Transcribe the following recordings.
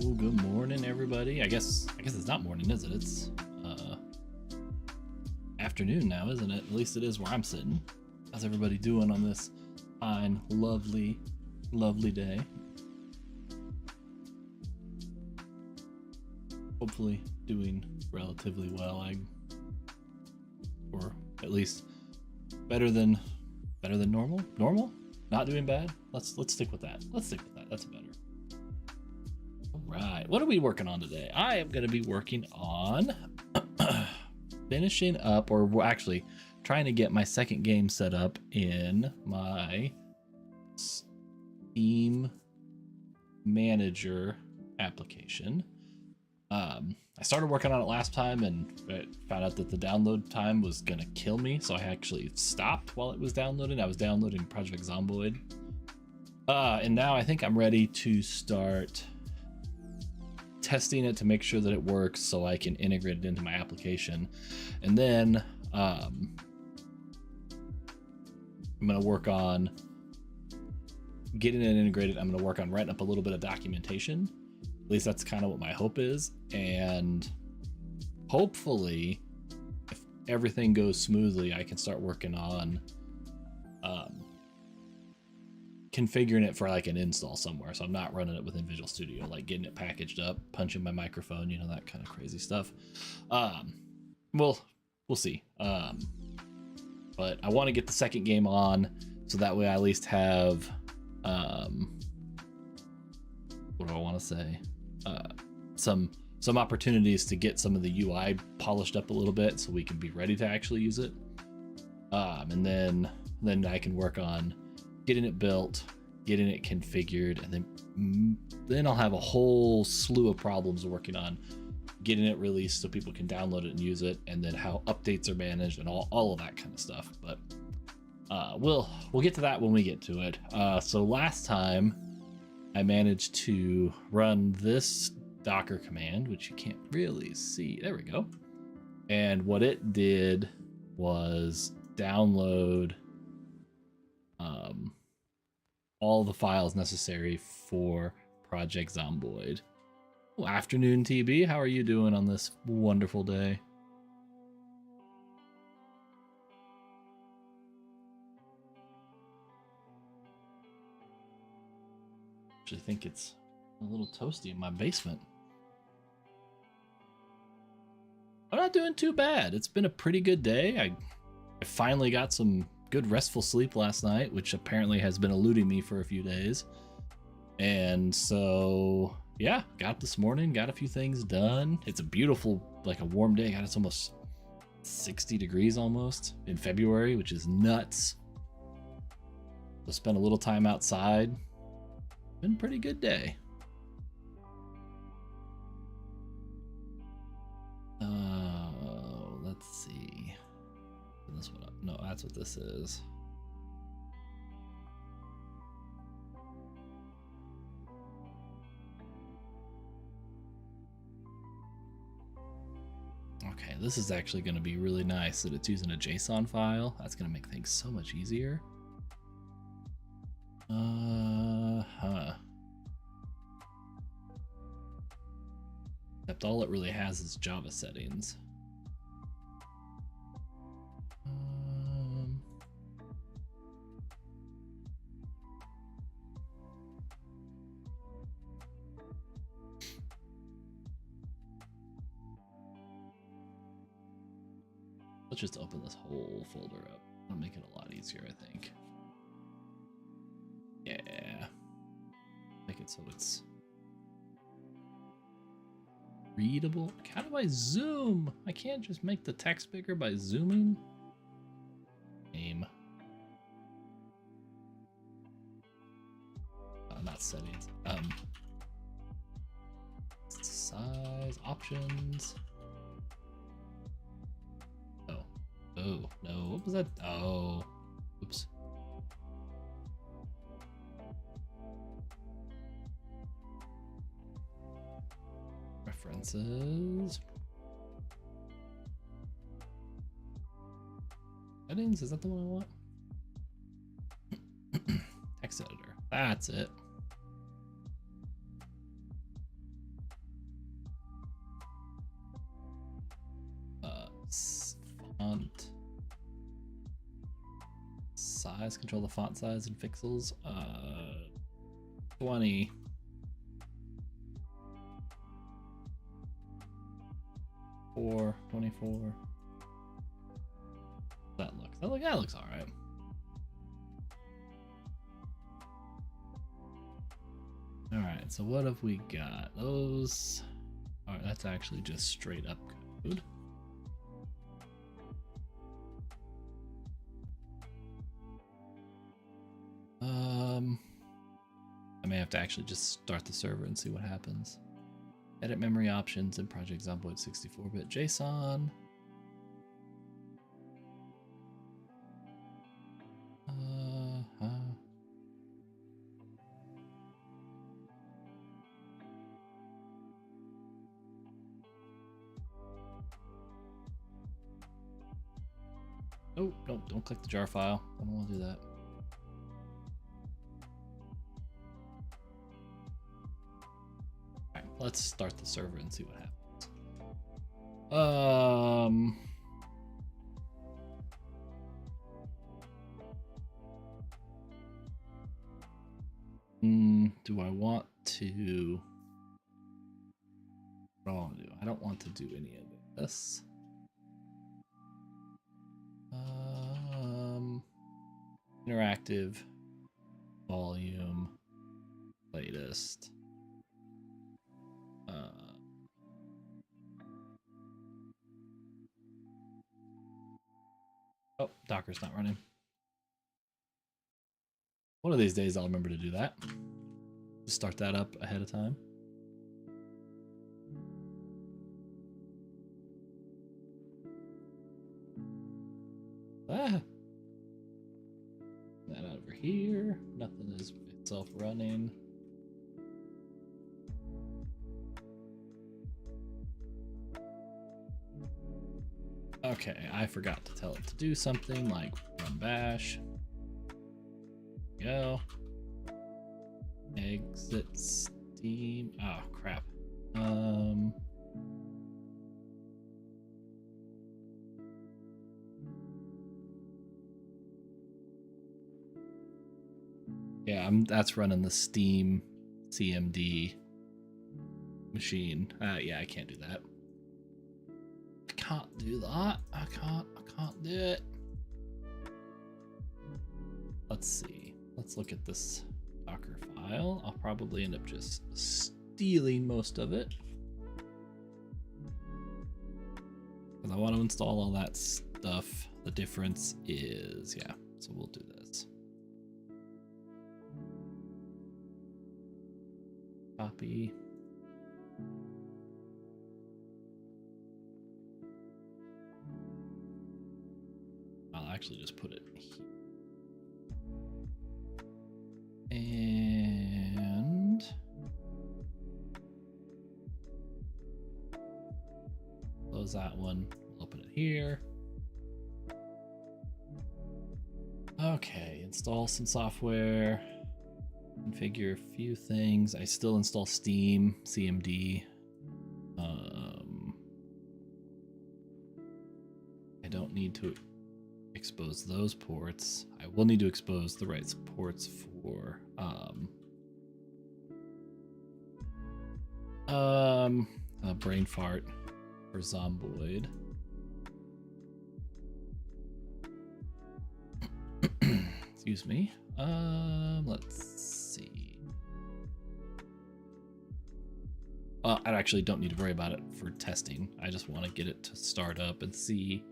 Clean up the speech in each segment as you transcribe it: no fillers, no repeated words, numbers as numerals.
Well, good morning, everybody. I guess it's not morning, is it? It's afternoon now, isn't it? At least it is where I'm sitting. How's everybody doing on this fine, lovely day? Hopefully doing relatively well. Or at least better than normal. Normal? Not doing bad? Let's stick with that. That's better. All right. What are we working on today? I am going to be working on finishing up, or actually trying to get my second game set up in my Steam Manager application. I started working on it last time and found out that the download time was gonna kill me, so I actually stopped while it was downloading. I was downloading Project Zomboid. And now I think I'm ready to start testing it to make sure that it works so I can integrate it into my application. And then I'm gonna work on getting it integrated. I'm gonna work on writing up a little bit of documentation. At least that's kind of what my hope is. And hopefully, if everything goes smoothly, I can start working on configuring it for like an install somewhere. So I'm not running it within Visual Studio, like getting it packaged up, punching my microphone, that kind of crazy stuff. We'll see. But I want to get the second game on so that way I at least have, what do I want to say? Some opportunities to get some of the UI polished up a little bit so we can be ready to actually use it. And then I can work on getting it built, getting it configured, and then I'll have a whole slew of problems working on getting it released so people can download it and use it, and then how updates are managed and all of that kind of stuff. But we'll get to that when we get to it. So last time I managed to run this Docker command, which you can't really see. There we go. And what it did was download all the files necessary for Project Zomboid. Well, afternoon, TB. How are you doing on this wonderful day? Actually think it's a little toasty in my basement. I'm not doing too bad. It's been a pretty good day. I finally got some good restful sleep last night, which apparently has been eluding me for a few days. And so, yeah, got up this morning, got a few things done. It's a beautiful, like a warm day. God, it's almost 60 degrees almost in February, which is nuts. So spent a little time outside. Been a pretty good day. Let's see. This one up. No, that's what this is. Okay, this is actually going to be really nice that it's using a JSON file. That's going to make things so much easier. Except all it really has is Java settings. Let's just open this whole folder up. That'll make it a lot easier, I think. Yeah. Make it so it's readable. How do I zoom? I can't just make the text bigger by zooming. Name. Not settings. Size options. Oh no! What was that? Oh, oops. Preferences. Settings, is that the one I want? Text editor, that's it. size, control the font size and pixels. 20. Four, 24. That looks all right. All right, so what have we got? Those. All right, that's actually just straight up code. I may have to actually just start the server and see what happens. Edit memory options in Project Zomboid 64-bit JSON. Oh, don't click the jar file. I don't want to do that. Alright, let's start the server and see what happens. Do I want to... What do I want to do? I don't want to do any of this. Interactive, volume, latest. Oh, Docker's not running. One of these days I'll remember to do that. Just start that up ahead of time. Ah! That over here. Nothing is itself running. Okay, I forgot to tell it to do something like run bash. Go. Exit Steam. Oh crap. Yeah, that's running the Steam CMD machine. Yeah, I can't do that. I can't do that. I can't do it. Let's see. Let's look at this Docker file. I'll probably end up just stealing most of it, because I want to install all that stuff. The difference is, yeah, so we'll do this. Copy. I'll actually just put it here. And close that one. We'll open it here. Okay, install some software. Configure a few things. I still install Steam CMD. I don't need to expose those ports. I will need to expose the right ports for brain fart for Zomboid. Excuse me. Let's see. I actually don't need to worry about it for testing. I just want to get it to start up and see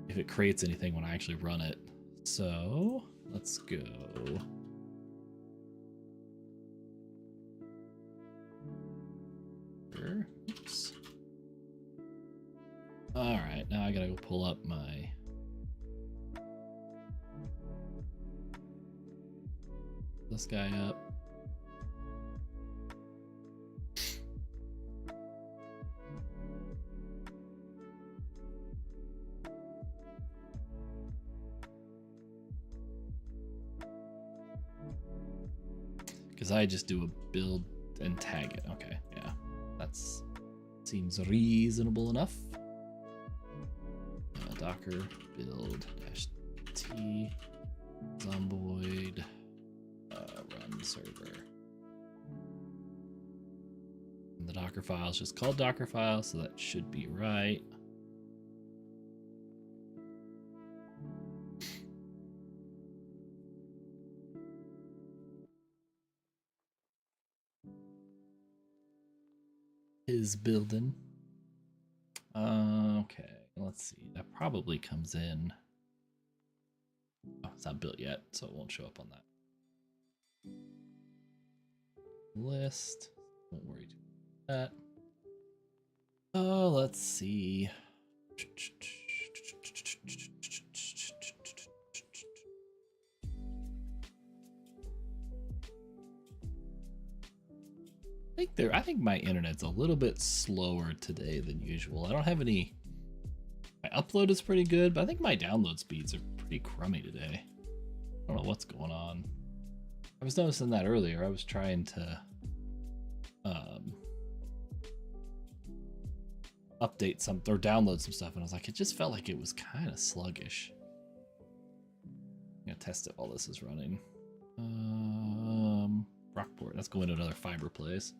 if it creates anything when I actually run it. So let's go. Oops. All right, now I gotta go pull up my this guy up. Because I just do a build and tag it. Okay, yeah, that's seems reasonable enough. Docker build -t Zomboid run server. And the Docker file is just called Docker file, so that should be right. Is building. Okay, let's see. That probably comes in. Oh, it's not built yet, so it won't show up on that list. Don't worry about that. Oh, let's see. I think my internet's a little bit slower today than usual. I don't have any. My upload is pretty good, but I think my download speeds are pretty crummy today. I don't know what's going on. I was noticing that earlier. I was trying to update some or download some stuff, and I was like, it just felt like it was kind of sluggish. I'm gonna test it while this is running. Rockport. Let's go into another fiber place.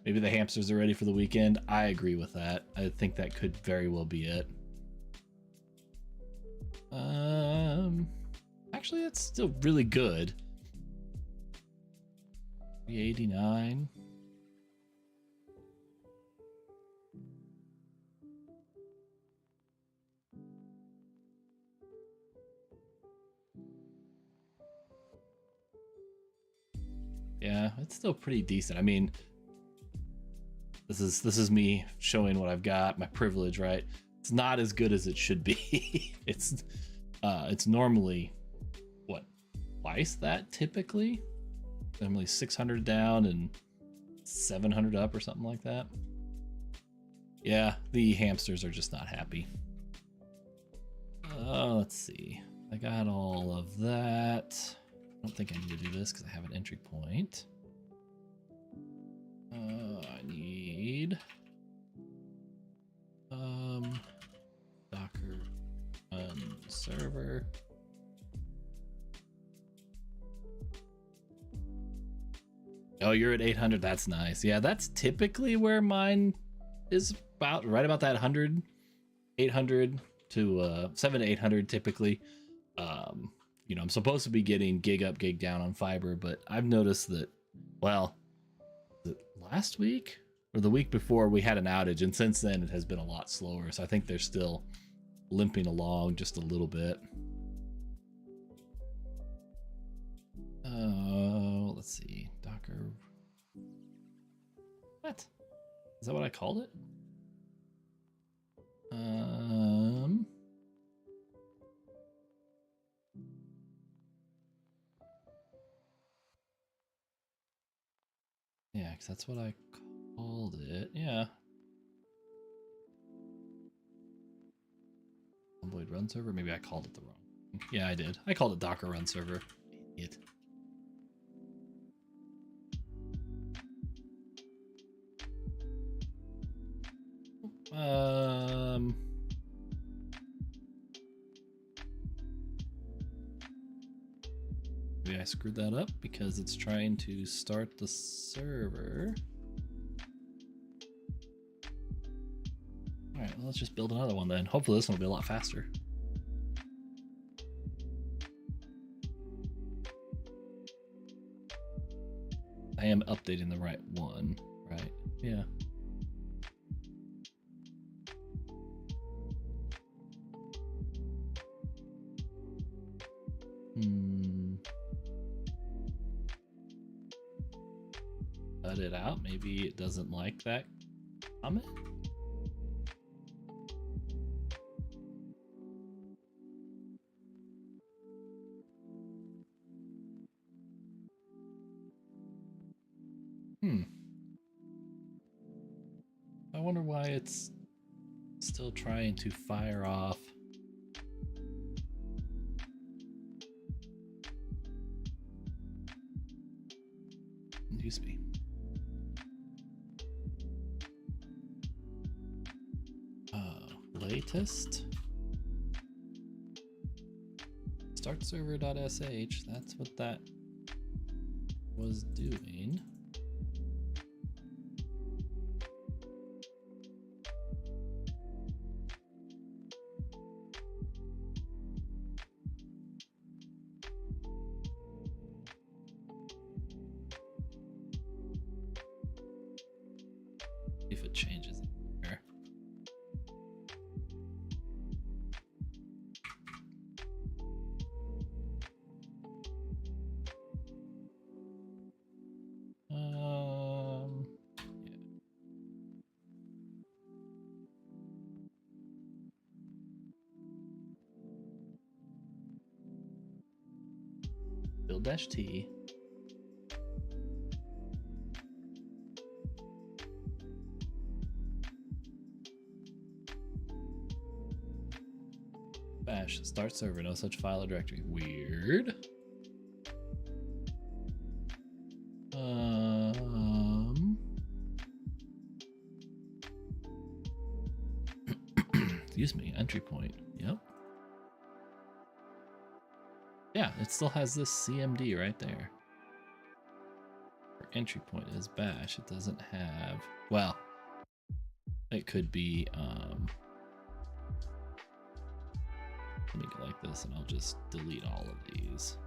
Maybe the hamsters are ready for the weekend. I agree with that. I think that could very well be it. Actually, it's still really good. 389. Yeah, it's still pretty decent. I mean, this is me showing what I've got, my privilege, right? It's not as good as it should be. It's normally what, twice that typically? Normally 600 down and 700 up or something like that. Yeah, the hamsters are just not happy. Let's see. I got all of that. I don't think I need to do this because I have an entry point. I need Docker run server. Oh, you're at 800. That's nice. Yeah, that's typically where mine is about, right about that 100, 800 to 7 to 800 typically. You know, I'm supposed to be getting gig up, gig down on fiber, but I've noticed that, well, last week or the week before we had an outage, and since then it has been a lot slower. So I think they're still limping along just a little bit. Let's see. Docker. What? Is that what I called it? Yeah, because that's what I called it. Yeah. Zomboid run server? Maybe I called it the wrong thing. Yeah, I did. I called it Docker run server. Idiot. Maybe I screwed that up because it's trying to start the server. All right, well, let's just build another one then. Hopefully this one will be a lot faster. I am updating the right one, right? Yeah. Cut it out. Maybe it doesn't like that comment. I wonder why it's still trying to fire off. Use me. Latest. start server.sh. That's what that was doing. If it changes here. Yeah. Build-t. Bash, start server, no such file or directory. Weird. Excuse me, entry point. Yep. Yeah, it still has this CMD right there. Our entry point is bash. It doesn't have, well, it could be, let me go like this and I'll just delete all of these.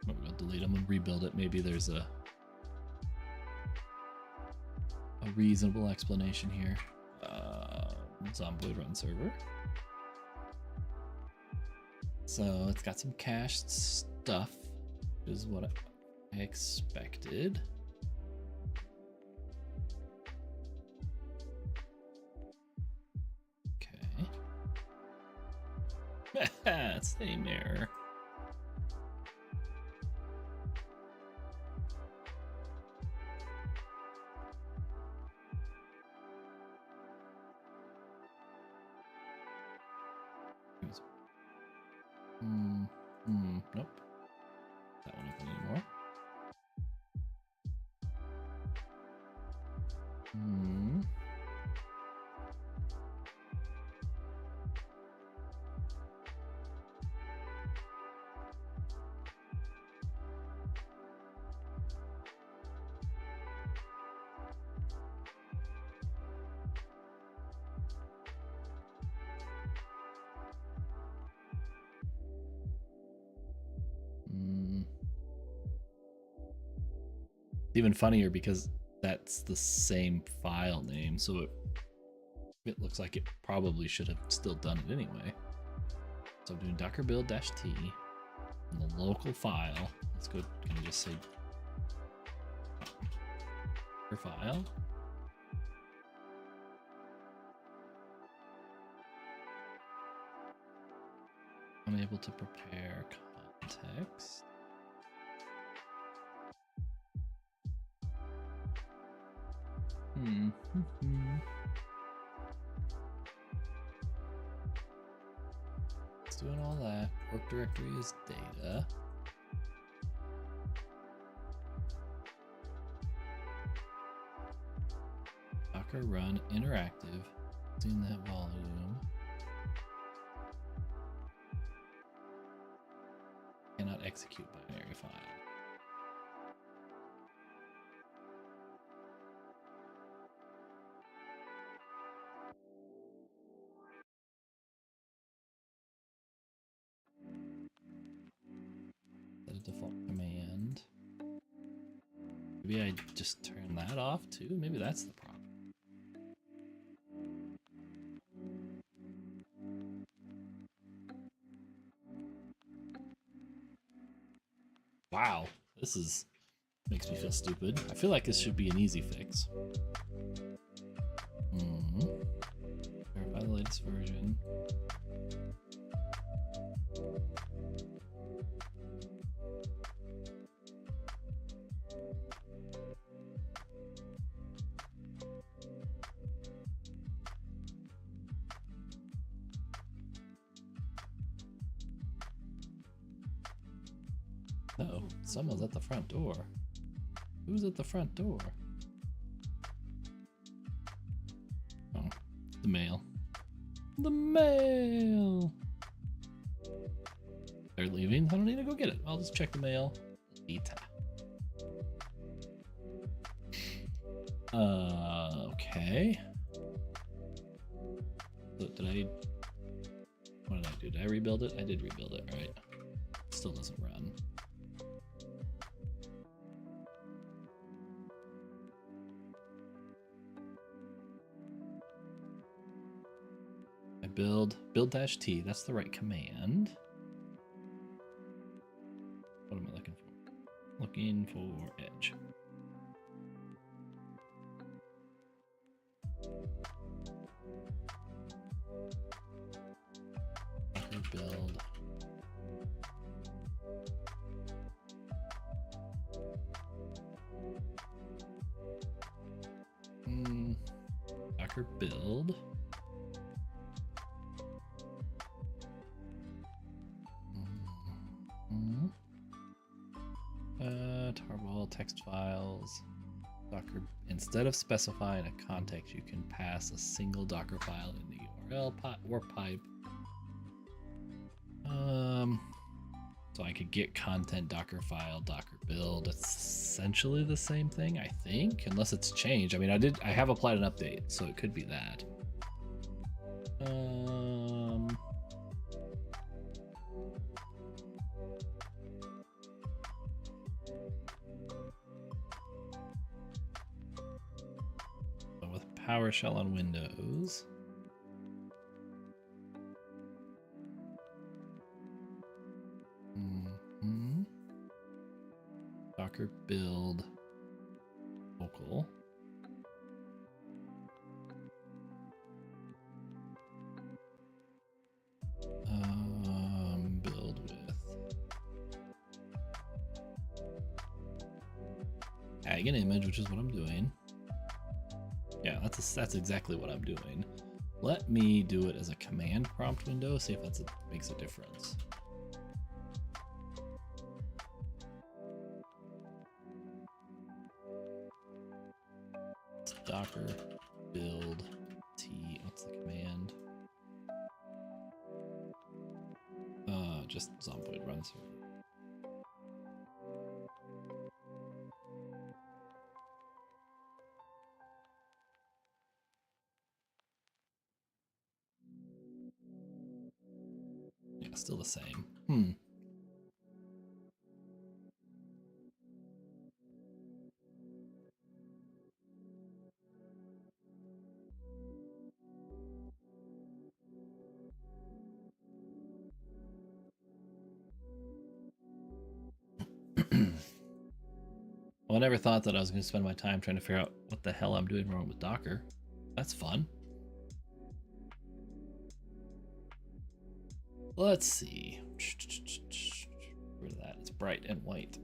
I'm gonna delete them and rebuild it. Maybe there's a reasonable explanation here. Zomboid run server. So it's got some cached stuff, which is what I expected. Okay. Same error. Nope. That one open anymore. Even funnier because that's the same file name, so it looks like it probably should have still done it anyway. So I'm doing docker build-t in the local file. Let's go. Can I just say your file? I'm able to prepare context. It's doing all that. Work directory is data. Docker run interactive. Seeing that volume. Cannot execute binary file. Set a default command. Maybe I just turn that off too? Maybe that's the problem. Wow, this is makes me feel stupid. I feel like this should be an easy fix. Verify the latest version. Uh-oh, someone's at the front door. Who's at the front door? Oh, the mail. The mail. They're leaving. I don't need to go get it. I'll just check the mail later. Okay. So what did I do? Did I rebuild it? I did rebuild it, right? Still doesn't run. I build -T. That's the right command. What am I looking for? Looking for edge. Build. Docker build. Tarball text files. Docker. Instead of specifying a context, you can pass a single Docker file in the URL or pipe. So I could get content Docker file, Docker build. It's essentially the same thing, I think, unless it's changed. I mean, I have applied an update, so it could be that. So with PowerShell on Windows. Docker build local. Build with tag an image, which is what I'm doing. Yeah, that's exactly what I'm doing. Let me do it as a command prompt window, see if that makes a difference. Docker build T. What's the command? Just Zomboid run server. Yeah, still the same. Well, I never thought that I was going to spend my time trying to figure out what the hell I'm doing wrong with Docker. That's fun. Let's see. Where's that? It's bright and white.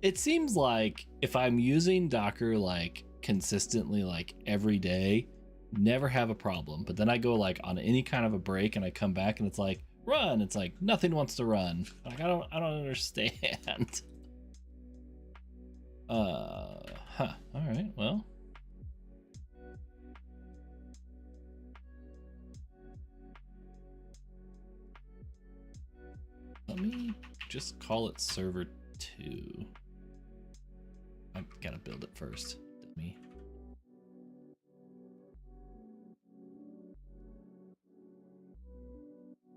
It seems like if I'm using Docker like consistently, like every day, never have a problem. But then I go like on any kind of a break and I come back and it's like run. It's like nothing wants to run. Like I don't understand. All right, well. Let me just call it server 2. I gotta build it first, dummy.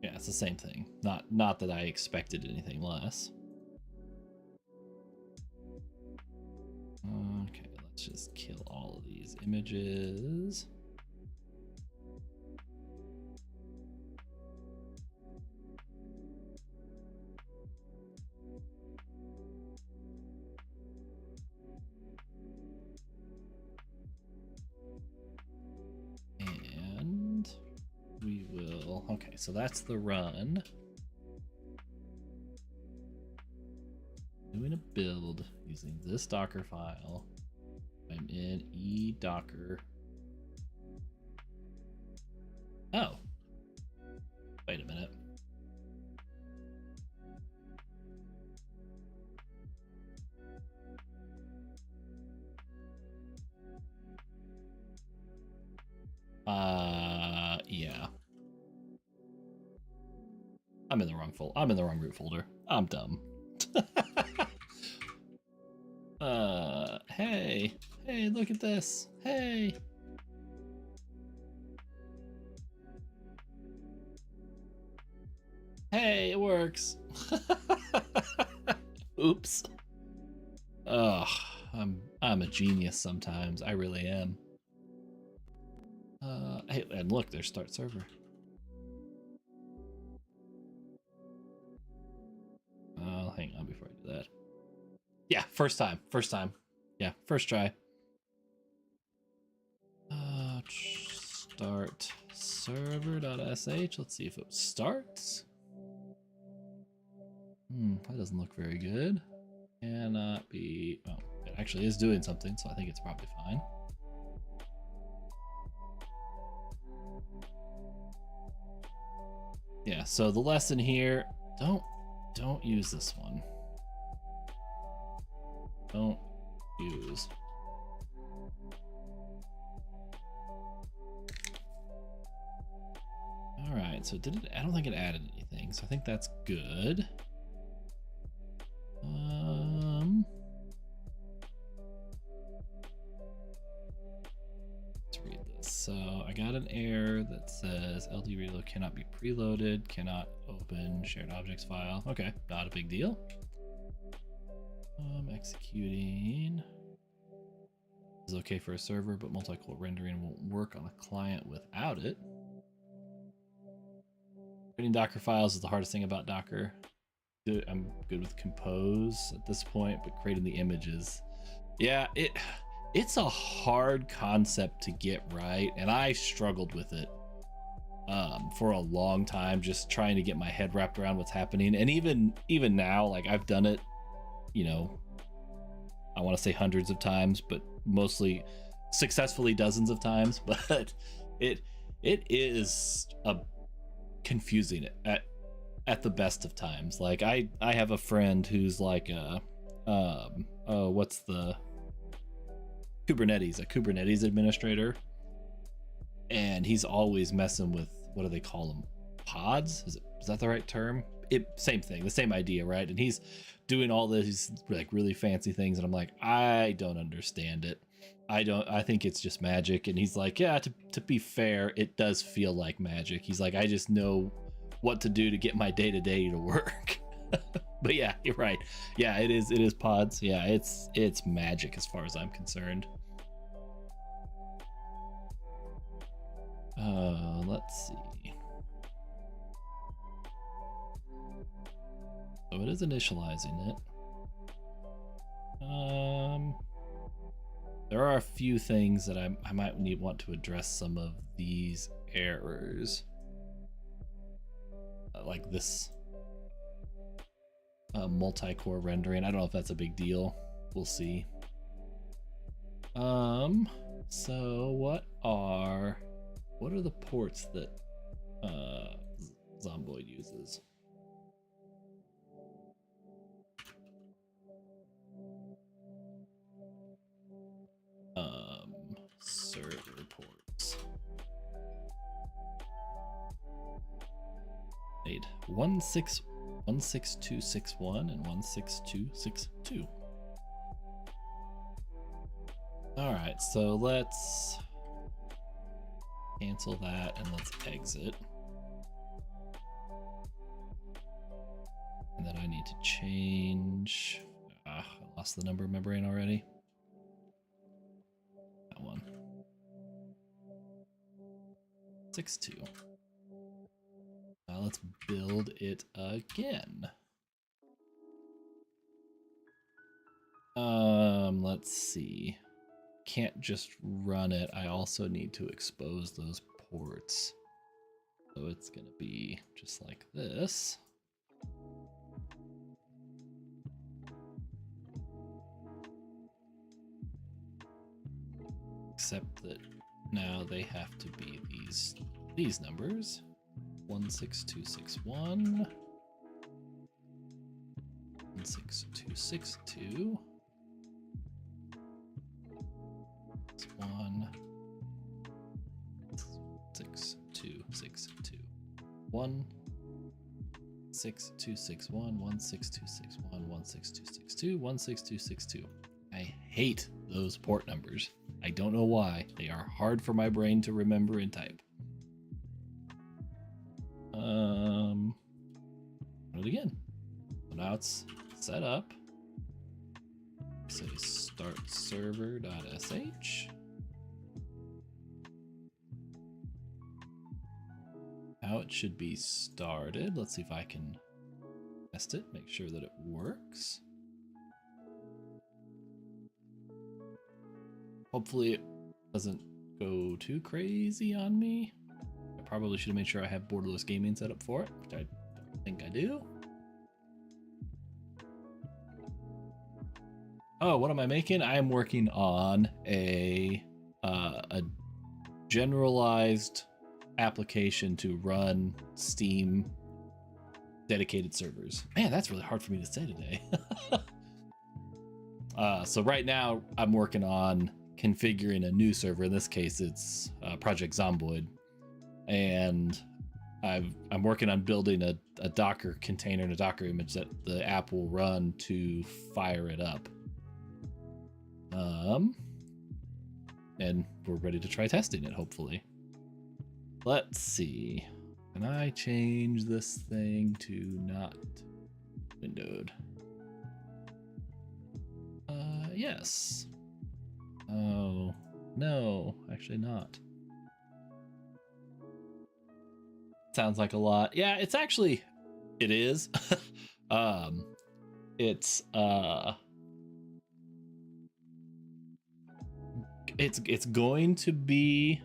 Yeah, it's the same thing. Not that I expected anything less. Okay, let's just kill all of these images. And we will, okay, so that's the run. Doing a build using this Docker file. I'm in eDocker. Oh, wait a minute. Yeah. I'm in the wrong folder. I'm in the wrong root folder. I'm dumb. Hey. Hey, look at this. Hey. Hey, it works. Oops. Ugh, I'm a genius sometimes. I really am. Hey, and look, there's start server. Hang on before I do that. Yeah, first time. Yeah, first try. Start server.sh. Let's see if it starts. That doesn't look very good. Cannot be. Oh, it actually is doing something, so I think it's probably fine. Yeah, so the lesson here, don't use this one. Don't use. All right, so I don't think it added anything, so I think that's good. Let's read this. So I got an error that says LD reload cannot be preloaded, cannot open shared objects file. Okay, not a big deal. Executing. This is okay for a server, but multi-core rendering won't work on a client without it. Creating Docker files is the hardest thing about Docker. I'm good with Compose at this point, but creating the images, yeah, it's a hard concept to get right, and I struggled with it for a long time, just trying to get my head wrapped around what's happening. And even now, like, I've done it, you know, I want to say hundreds of times, but mostly successfully dozens of times. But it is confusing at the best of times. Like I have a friend who's like what's the a Kubernetes administrator, and he's always messing with, what do they call them, pods? Is that the right term? Same thing, the same idea, right? And he's doing all these like really fancy things, and I'm like, I don't understand it. I think it's just magic. And he's like, yeah, to be fair, it does feel like magic. He's like, I just know what to do to get my day-to-day to work. But yeah, you're right. Yeah, it is pods. Yeah, it's magic as far as I'm concerned. Let's see. So it is initializing it. There are a few things that I might want to address some of these errors. Like this multi-core rendering. I don't know if that's a big deal. We'll see. So what are the ports that Zomboid uses? Server ports. 16261 and 16262. All right, so let's cancel that and let's exit. And then I need to change. I lost the number of my brain already. That one. 62. Now let's build it again. Let's see. Can't just run it. I also need to expose those ports. So it's gonna be just like this. Except that now they have to be these numbers. 16261. 16262. This one. This 16262 1 6261 16261 16262 16262. I hate those port numbers. I don't know why. They are hard for my brain to remember and type. Do it again. So now it's set up. Say start server.sh. Now it should be started. Let's see if I can test it, make sure that it works. Hopefully it doesn't go too crazy on me. I probably should have made sure I have borderless gaming set up for it, which I don't think I do. Oh, what am I making? I am working on a generalized application to run Steam dedicated servers. Man, that's really hard for me to say today. So right now I'm working on configuring a new server. In this case, it's Project Zomboid, and I'm working on building a Docker container and a Docker image that the app will run to fire it up. And we're ready to try testing it, hopefully. Let's see. Can I change this thing to not windowed? Yes. Oh, no, actually not. Sounds like a lot. Yeah, it's actually, it is. It's going to be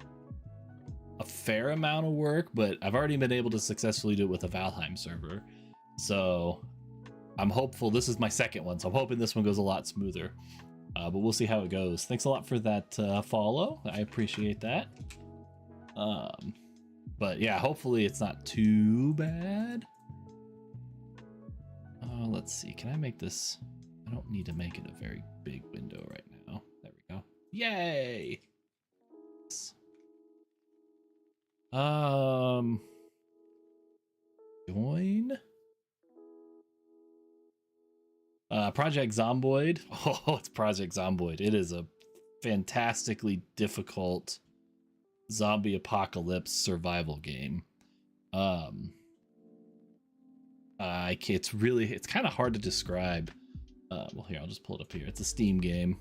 a fair amount of work, but I've already been able to successfully do it with a Valheim server. So I'm hopeful. This is my second one, so I'm hoping this one goes a lot smoother. But we'll see how it goes. Thanks a lot for that follow. I appreciate that. But yeah, hopefully it's not too bad. Let's see. Can I make this? I don't need to make it a very big window right now. There we go. Yay! Join. Project Zomboid. Oh, it's Project Zomboid. It is a fantastically difficult zombie apocalypse survival game. It's kind of hard to describe. Well, here, I'll just pull it up here. It's a Steam game.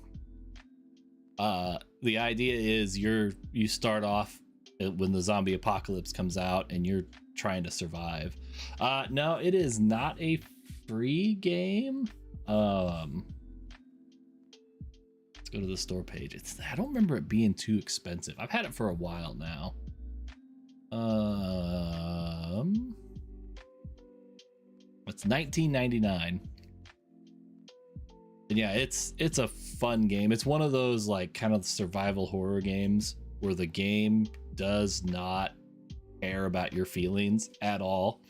The idea is you start off when the zombie apocalypse comes out and you're trying to survive. No, it is not a free game. Let's go to the store page. I don't remember it being too expensive. I've had it for a while now. It's $19.99. And yeah, it's a fun game. It's one of those like kind of survival horror games where the game does not care about your feelings at all.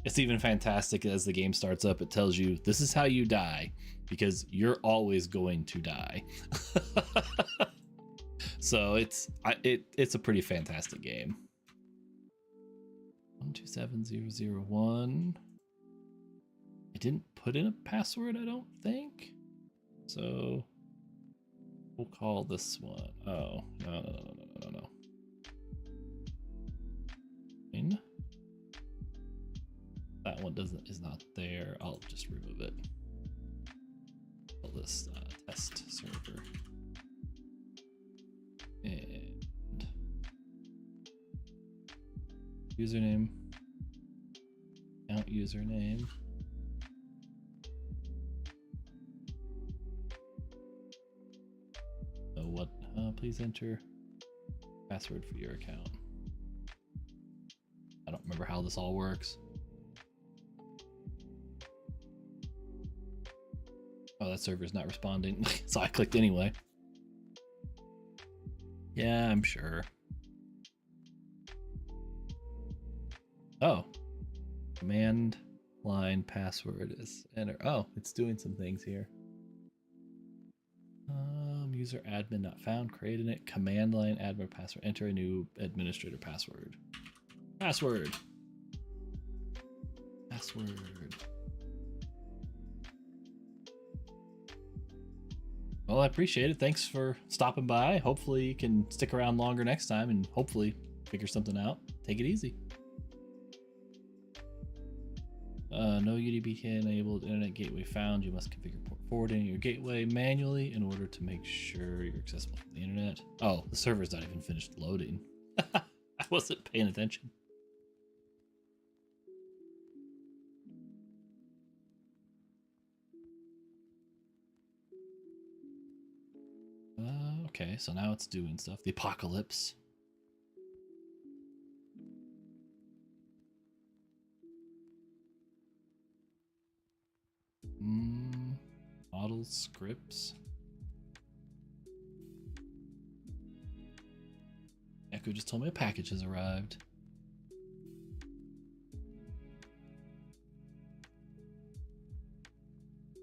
It's even fantastic as the game starts up. It tells you this is how you die because you're always going to die. So it's a pretty fantastic game. 127001. I didn't put in a password, I don't think. So we'll call this one. Oh, no. That one is not there. I'll just remove it. Call this test server. And username. Account username. So what? Please enter password for your account. I don't remember how this all works. Oh, that server's not responding. So I clicked anyway. Yeah, I'm sure. Oh. Command line password is enter. Oh, it's doing some things here. user admin not found. Creating it. Command line admin password. Enter a new administrator password. Password. Well, I appreciate it. Thanks for stopping by. Hopefully you can stick around longer next time and hopefully figure something out. Take it easy. No UDP enabled internet gateway found. You must configure port forwarding in your gateway manually in order to make sure you're accessible from the internet. Oh, the server's not even finished loading. I wasn't paying attention. Okay, so now it's doing stuff. The apocalypse. Model scripts. Echo just told me a package has arrived.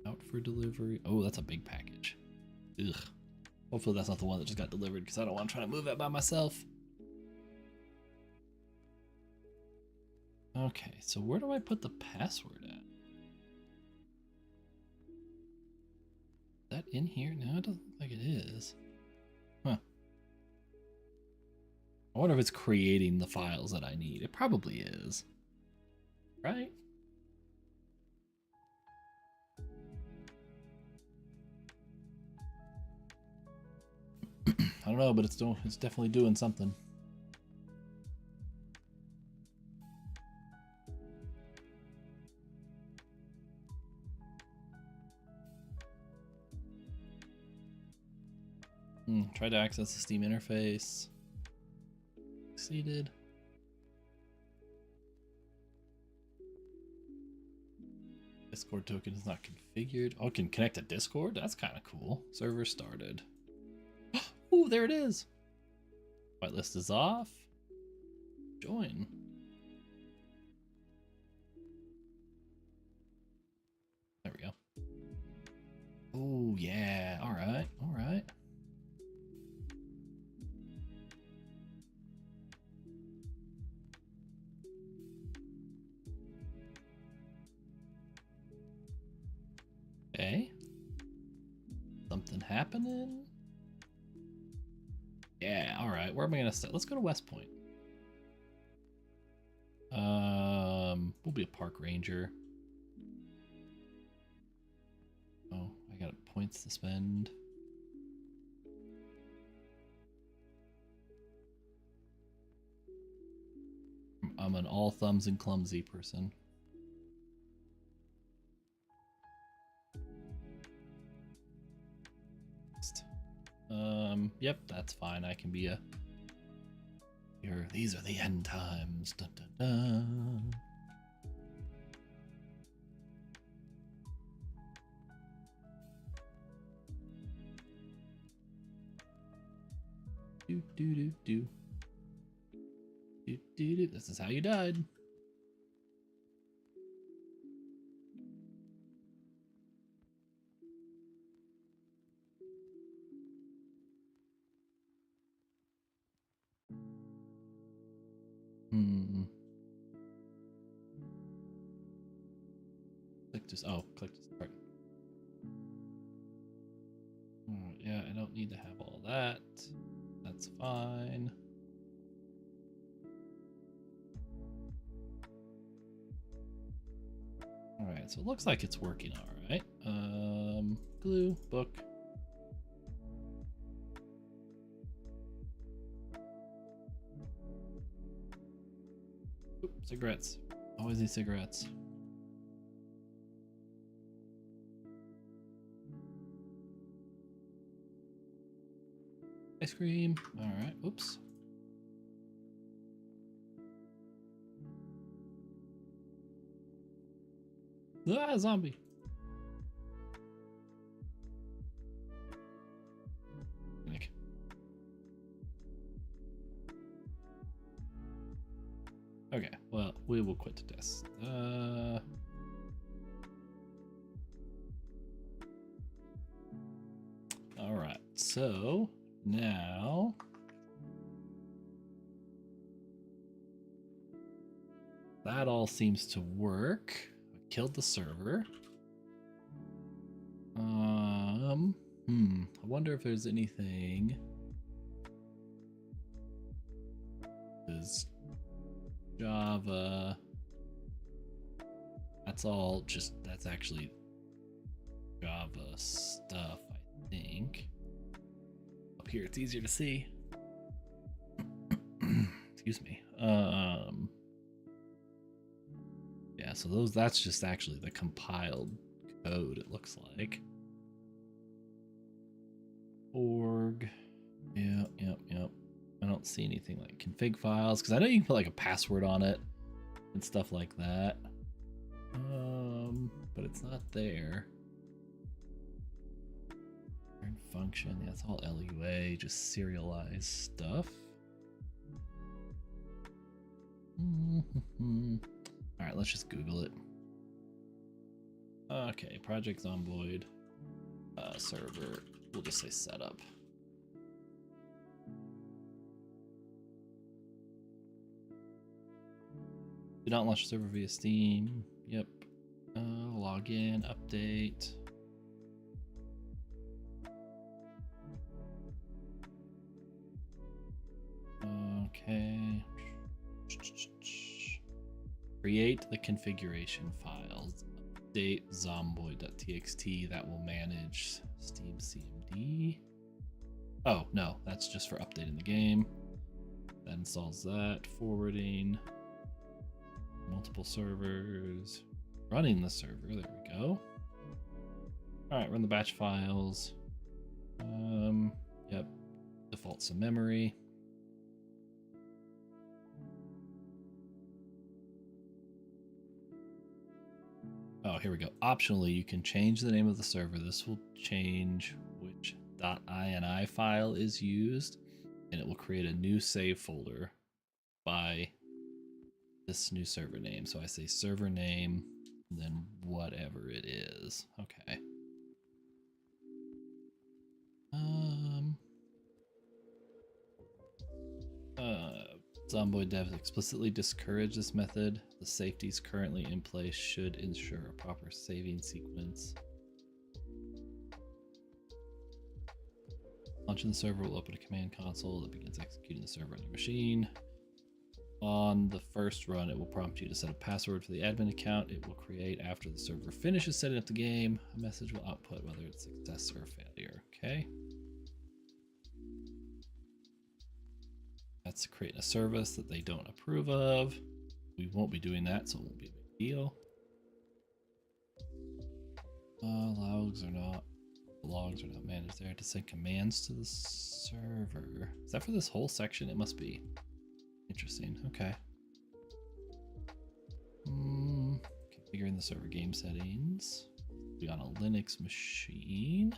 Out for delivery. Oh, that's a big package. Ugh. Hopefully that's not the one that just got delivered because I don't want to try to move it by myself. Okay, so where do I put the password at? Is that in here? No, it doesn't look like it is. Huh. I wonder if it's creating the files that I need. It probably is. Right? I don't know, but it's definitely doing something. Try to access the Steam interface. Succeeded. Discord token is not configured. Oh, it can connect to Discord? That's kind of cool. Server started. Ooh, there it is. Whitelist is off. Join. There we go. Oh, yeah. All right. All right. Okay. Something happening. Yeah, all right. Where am I gonna start? Let's go to West Point. We'll be a park ranger. Oh, I got points to spend. I'm an all thumbs and clumsy person. Yep, that's fine. I can be a. Here, these are the end times. Dun, dun, dun. Do do do do. Do do do. This is how you died. Click to click to start. Yeah, I don't need to have all that. That's fine. All right, so it looks like it's working all right. Glue, book. Oop, cigarettes. Always these cigarettes. Ice cream. All right. Oops. Ah, zombie. Nick. Okay. Well, we will quit the test. All right. so now that all seems to work. I killed the server. I wonder if there's anything. Is Java. That's all just, that's actually Java stuff, I think. Up here it's easier to see. Excuse me. Yeah, so that's just actually the compiled code, it looks like. Org. Yep. I don't see anything like config files, because I know you can put like a password on it and stuff like that. But it's not there. Function, yeah, it's all LUA, just serialized stuff. All right, let's just Google it. Okay, Project Zomboid server. We'll just say setup. Do not launch server via Steam. Yep. Login, update. Okay. Create the configuration files. Update zomboid.txt. That will manage Steam CMD. Oh, no, that's just for updating the game. That installs that. Forwarding. Multiple servers. Running the server. There we go. Alright, run the batch files. Yep. Default some memory. Oh, here we go. Optionally, you can change the name of the server. This will change which .ini file is used, and it will create a new save folder by this new server name. So I say server name, and then whatever it is. Okay. Zomboid devs explicitly discourage this method. The safeties currently in place should ensure a proper saving sequence. Launching the server will open a command console that begins executing the server on your machine. On the first run, it will prompt you to set a password for the admin account it will create after the server finishes setting up the game. A message will output whether it's success or failure. Okay. That's creating a service that they don't approve of. We won't be doing that, so it won't be a big deal. Logs are not managed there. To send commands to the server. Is that for this whole section? It must be. Interesting. Okay. Configuring the server game settings. Be on a Linux machine.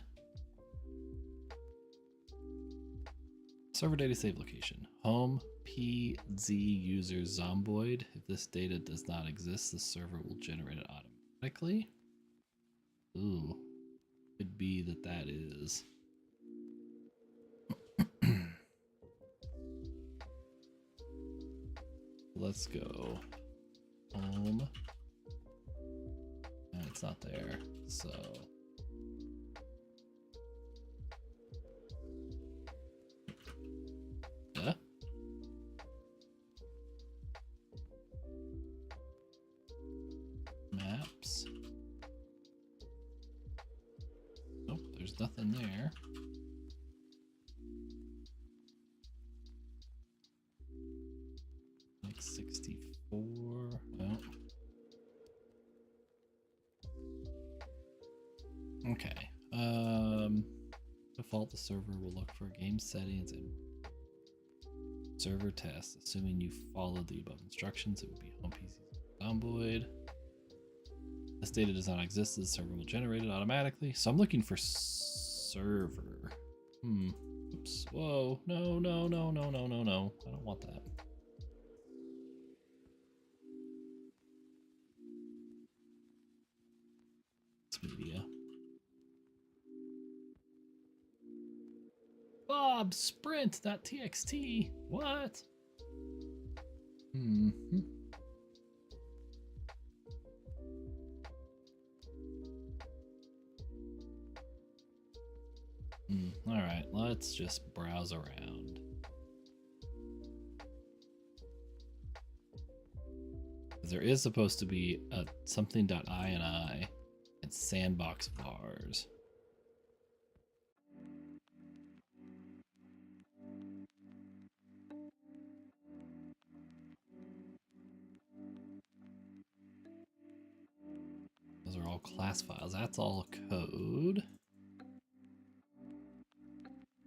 Server data save location. Home PZ user Zomboid. If this data does not exist, the server will generate it automatically. Ooh. Could be that is. Let's go. Home. And it's not there. So. Yeah. Maps. Nope, there's nothing there. Like 64. No. Okay. Default the server will look for game settings and server test. Assuming you followed the above instructions, it would be home PC Zomboid. This data does not exist, the server will generate it automatically. So I'm looking for server. Oops. Whoa. No. I don't want that. It's media. Bob sprint.txt. What? Hmm. All right, let's just browse around. There is supposed to be a something.ini and sandbox vars. Those are all class files. That's all code.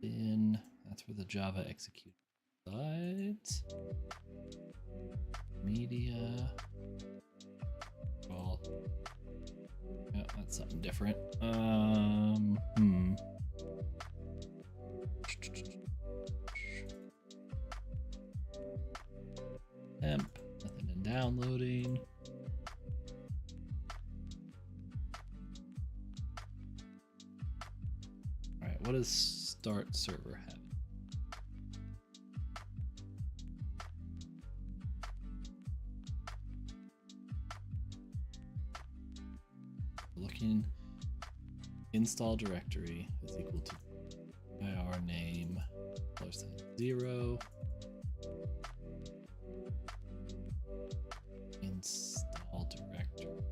Then that's where the Java execute sides. Media. Well, yeah, that's something different. Temp, nothing in downloading. All right, what does start server have? Looking, install directory is equal to ir name $0. Install directory.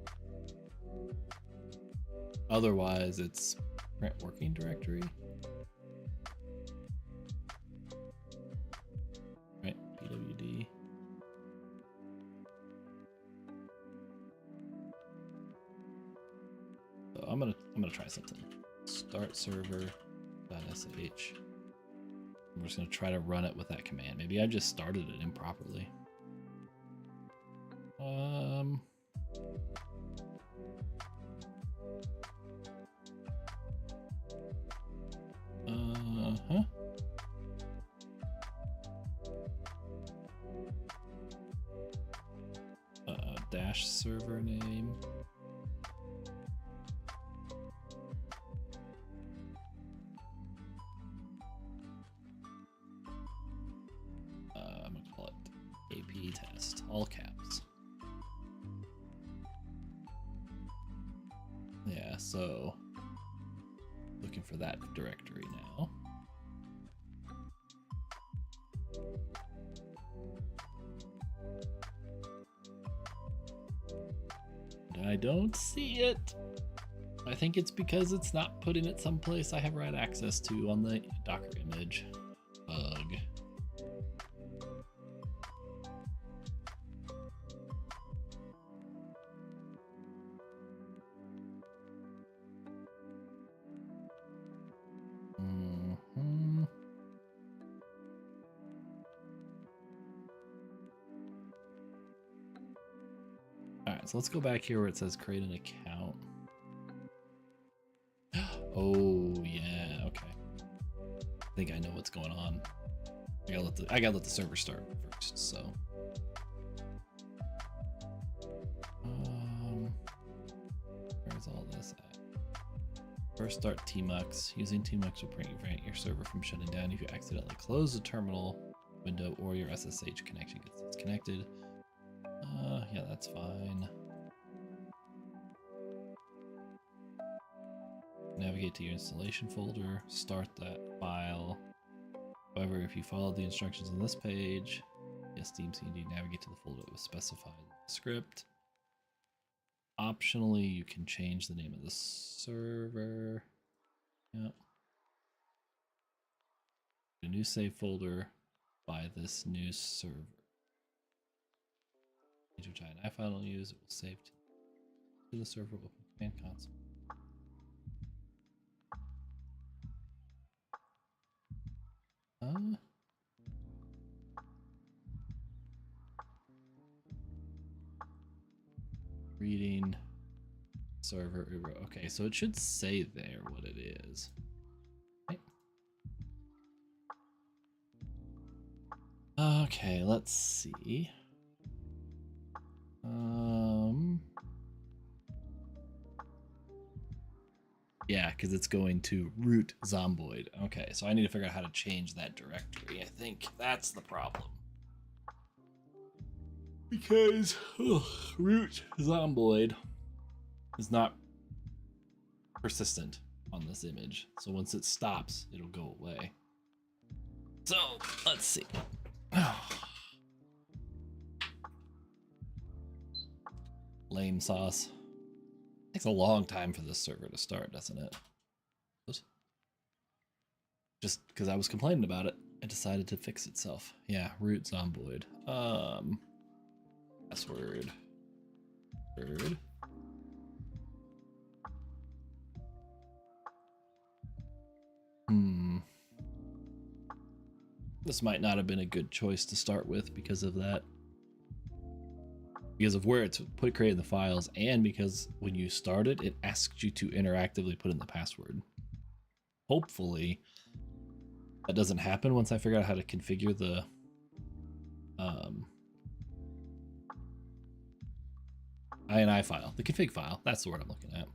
Otherwise, it's print working directory. Right, pwd. So I'm gonna try something. Start server.sh. I'm just gonna try to run it with that command. Maybe I just started it improperly. Dash server name. I'm gonna call it AP test, all caps. Yeah, so looking for that directory now. And I don't see it. I think it's because it's not putting it someplace I have write access to on the Docker image. Bug. Alright, so let's go back here where it says create an account. Oh, yeah, okay. I think I know what's going on. I gotta let the server start first, so. Where's all this at? First start tmux. Using tmux will prevent your server from shutting down if you accidentally close the terminal window or your SSH connection gets disconnected. Yeah, that's fine. Navigate to your installation folder, start that file. However, if you follow the instructions on this page, yes, steamcd, navigate to the folder that was specified in the script. Optionally, you can change the name of the server. Yep. A new save folder by this new server. Which I file don't use, it will save to the server open command console. Reading server. Okay, so it should say there what it is. Okay, okay, let's see. Yeah, because it's going to root Zomboid. Okay, so I need to figure out how to change that directory. I think that's the problem. Because root Zomboid is not persistent on this image. So once it stops, it'll go away. So let's see. Lame sauce. Takes a long time for this server to start, doesn't it? Just because I was complaining about it, it decided to fix itself. Yeah, root Zomboid. Password. Word. This might not have been a good choice to start with because of that. Because of where it's created the files, and because when you started, it asked you to interactively put in the password. Hopefully, that doesn't happen once I figure out how to configure the INI file, the config file. That's the word I'm looking at.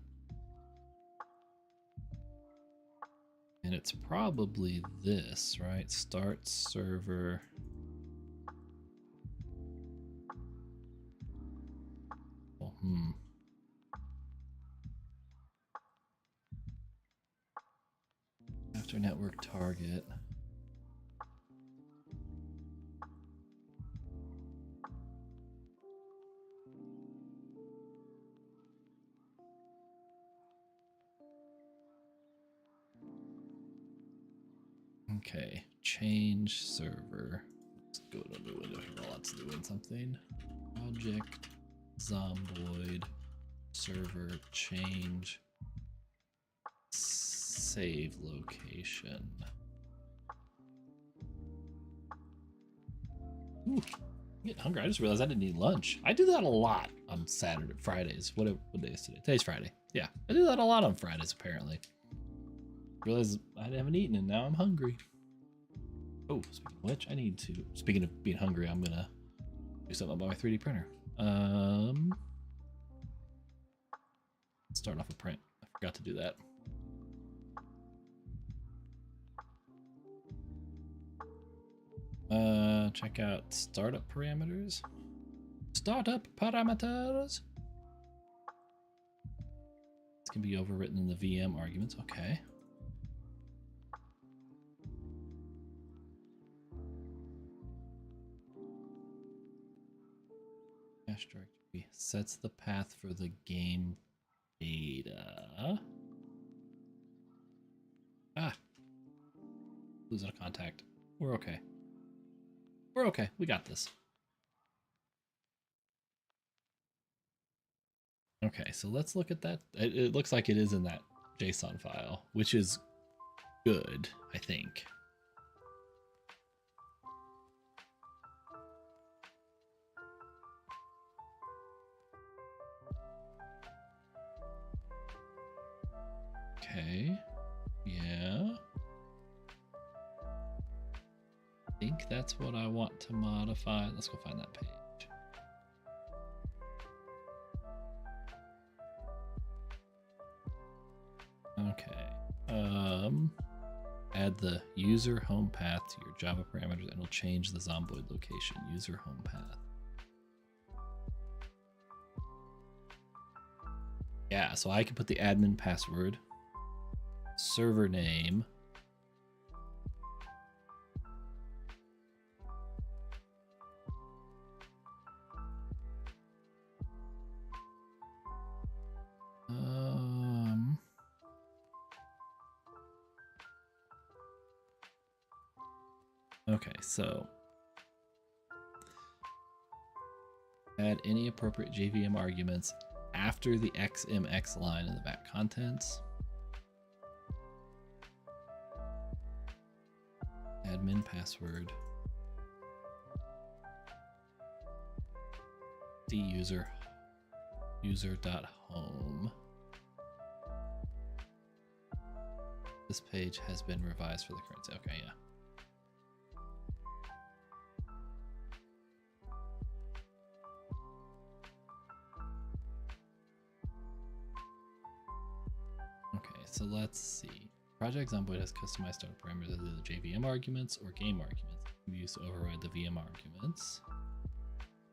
And it's probably this, right? Start server. Oh, After network target. Okay, change server. Let's go to a new window here while it's doing something. Project Zomboid server change save location. Ooh, I'm getting hungry. I just realized I didn't eat lunch. I do that a lot on Fridays. What day is today? Today's Friday. Yeah, I do that a lot on Fridays apparently. Realized I haven't eaten and now I'm hungry. Oh, speaking of which, speaking of being hungry, I'm gonna do something about my 3D printer. Start off a print. I forgot to do that. Check out startup parameters. Startup parameters. This can be overwritten in the VM arguments. Okay. Cache directory sets the path for the game data. Ah. Losing a contact. We're okay. We're okay. We got this. Okay, so let's look at that. It looks like it is in that JSON file, which is good, I think. Okay, yeah. I think that's what I want to modify. Let's go find that page. Okay. Add the user home path to your Java parameters and it'll change the Zomboid location. User home path. Yeah, so I can put the admin password, server name, okay, so add any appropriate JVM arguments after the XMX line in the back contents. Admin password. Duser user.home. This page has been revised for the currency. Okay, yeah. Okay, so let's see. Project Zomboid has customized startup parameters of either JVM arguments or game arguments. Used to override the VM arguments.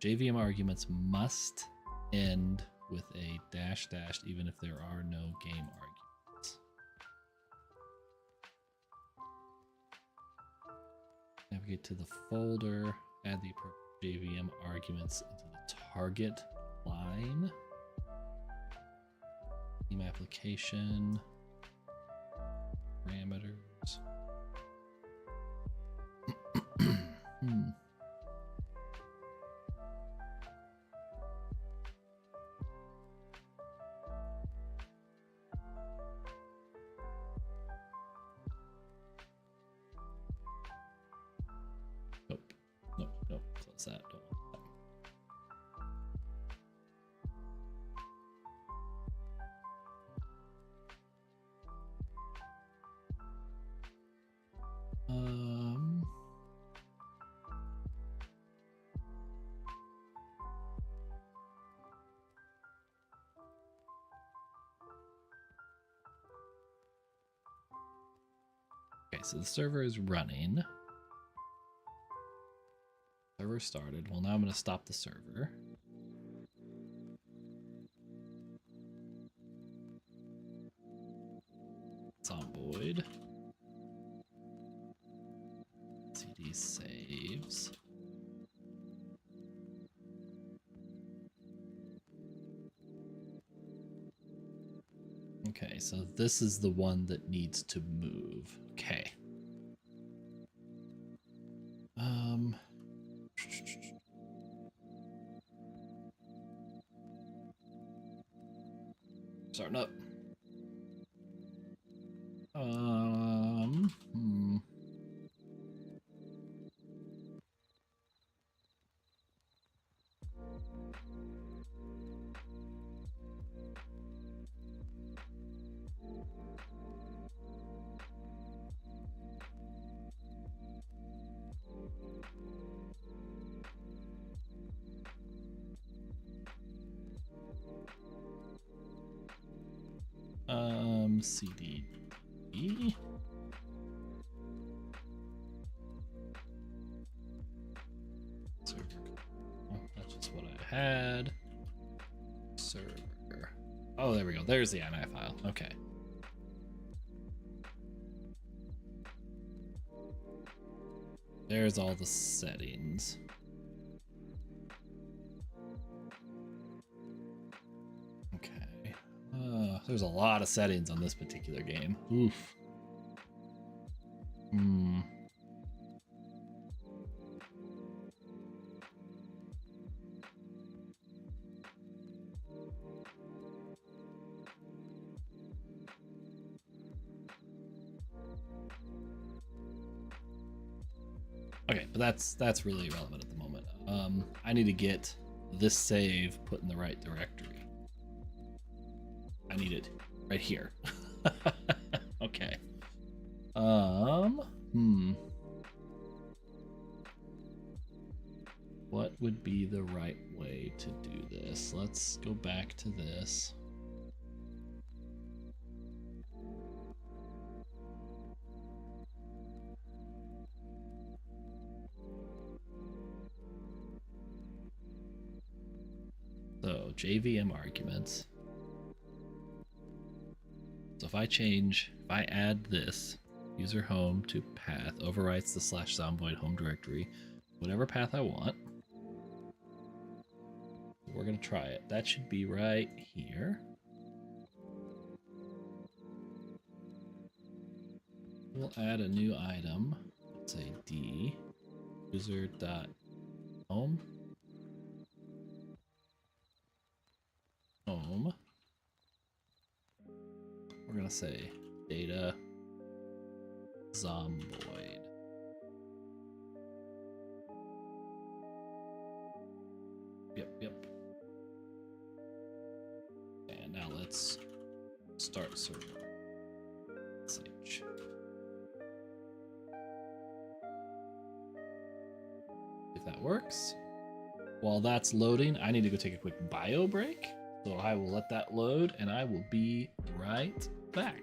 JVM arguments must end with a dash dash even if there are no game arguments. Navigate to the folder, add the appropriate JVM arguments into the target line. Team application, parameters. Nope, close that. Don't want that. Okay, so the server is running. Server started. Well, now I'm going to stop the server. Zomboid. CD saves. Okay, so this is the one that needs to move. Okay. Starting up. CD. Server. Oh, that's just what I had. Server. Oh, there we go. There's the ini file. Okay. There's all the settings. Okay. There's a lot of settings on this particular game. Oof. Okay, but that's really irrelevant at the moment. I need to get this save put in the right directory. I need it right here. Okay. What would be the right way to do this? Let's go back to this. So JVM arguments. So if I add this user home to path, overwrites the /zomboid home directory, whatever path I want. We're going to try it. That should be right here. We'll add a new item. Let's say D user.home. Home. We're going to say data Zomboid. Yep. And now let's start server. SH. If that works. While that's loading, I need to go take a quick bio break. So I will let that load and I will be right back.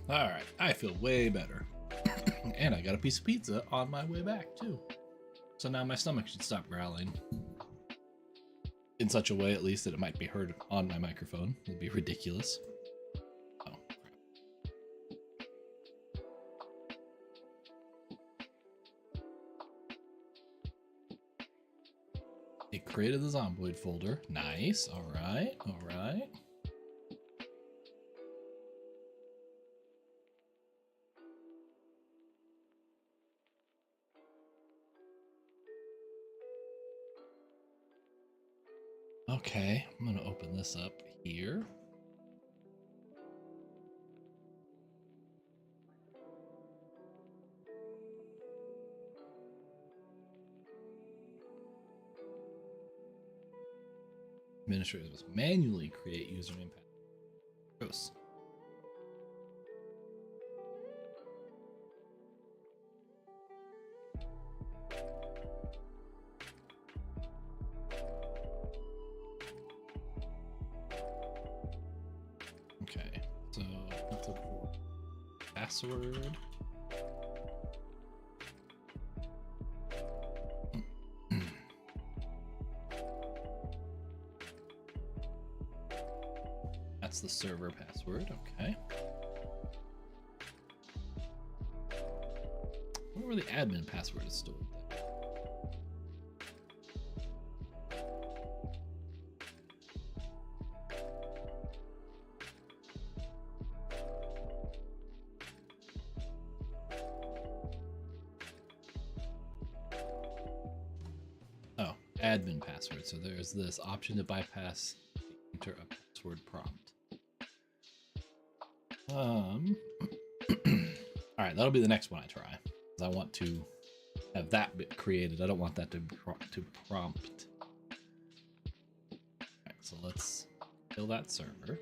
All right, I feel way better. And I got a piece of pizza on my way back, too. So now my stomach should stop growling. In such a way, at least, that it might be heard on my microphone. It'd be ridiculous. Oh, crap. It created the Zomboid folder. Nice. All right. All right. Okay, I'm gonna open this up here. Administrators must manually create username password. Gross. Okay, so let's look for password. That's the server password. Okay. I wonder where the admin password is stored. Oh, admin password. So there's this option to bypass enter a password prompt. All right, that'll be the next one I try. I want to have that bit created. I don't want that to prompt. All right, so let's kill that server.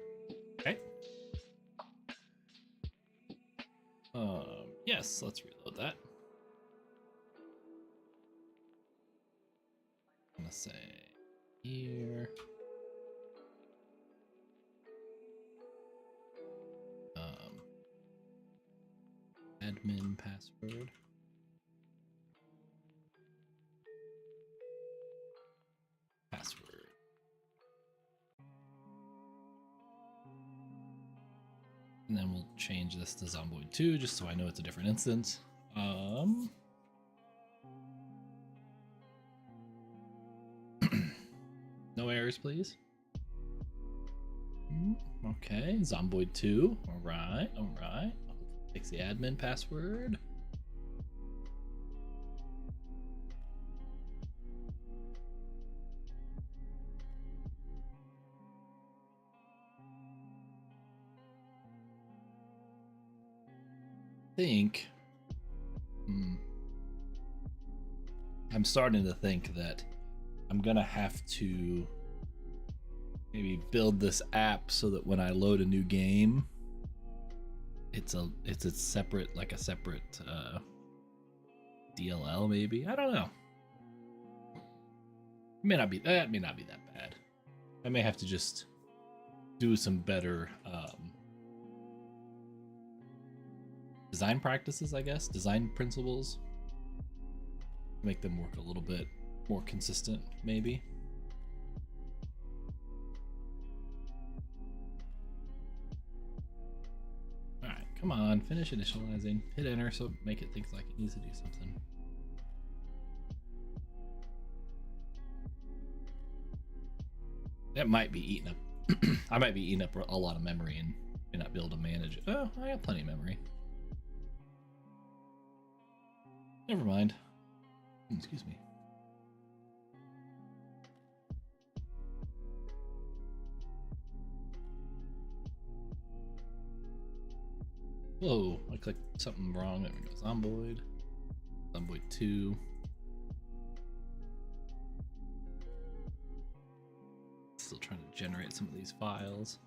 Okay. Yes, let's reload that. I'm gonna say here. Admin password. Password. And then we'll change this to Zomboid 2 just so I know it's a different instance. No errors, please. Okay, Zomboid 2. All right, all right. Fix the admin password. Think I'm starting to think that I'm gonna have to maybe build this app so that when I load a new game, it's a separate, like a separate DLL maybe. I don't know. It may not be that bad. I may have to just do some better design practices, I guess, design principles. Make them work a little bit more consistent, maybe. All right, come on, finish initializing. Hit enter so make it think like it needs to do something. That might be eating up. I might be eating up a lot of memory and may not be able to manage it. Oh, I got plenty of memory. Never mind. Excuse me. Whoa, I clicked something wrong. There we go. Zomboid. Zomboid 2. Still trying to generate some of these files.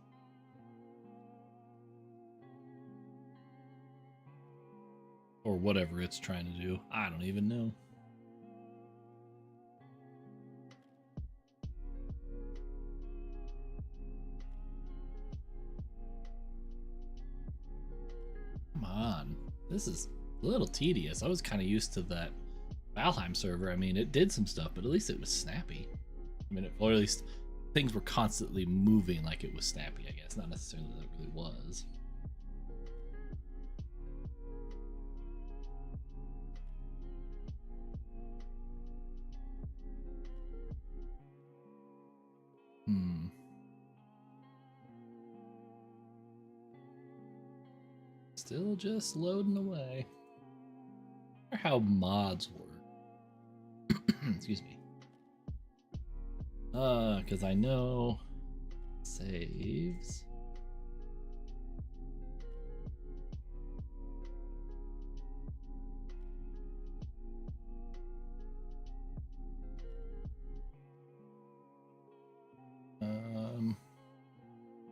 Or whatever it's trying to do. I don't even know. this is a little tedious. I was kind of used to that Valheim server. I mean, it did some stuff, but at least it was snappy. I mean, or at least things were constantly moving like it was snappy, I guess. Not necessarily that it really was. Still just loading away. I wonder how mods work. Excuse me. Because I know saves.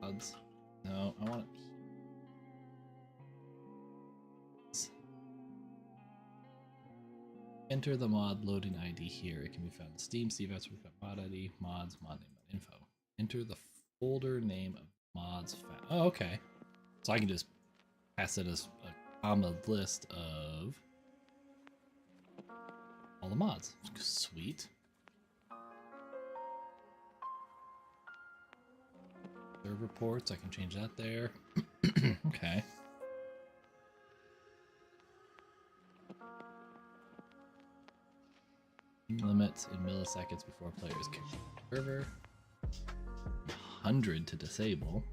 Mods. No, I want it. Enter the mod loading ID here. It can be found in Steam. See if that's with mod ID, mods, mod name, info. Enter the folder name of mods found. Oh, okay. So I can just pass it as a common list of all the mods. Sweet. Server reports, I can change that there. Okay. Limits in milliseconds before players kick the server. 100 to disable.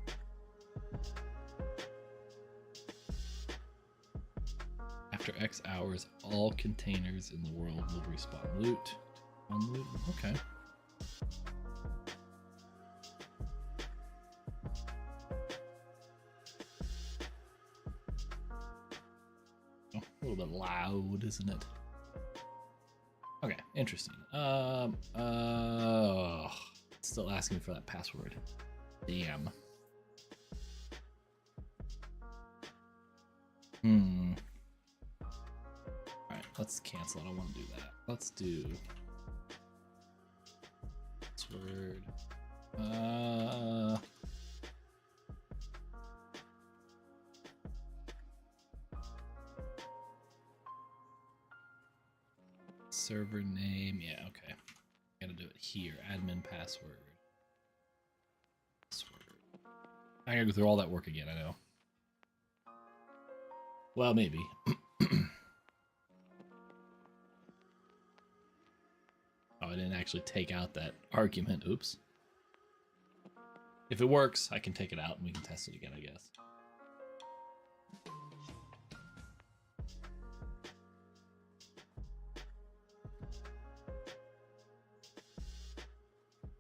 After X hours, all containers in the world will respawn loot. On loot. Okay. Oh, a little bit loud, isn't it? Okay, interesting. Still asking for that password. Damn. Alright, let's cancel it. I don't want to do that. Let's do password. Server name, yeah, okay. Gotta do it here. Admin password. I gotta go through all that work again, I know. Well, maybe. Oh, I didn't actually take out that argument. Oops. If it works, I can take it out and we can test it again, I guess.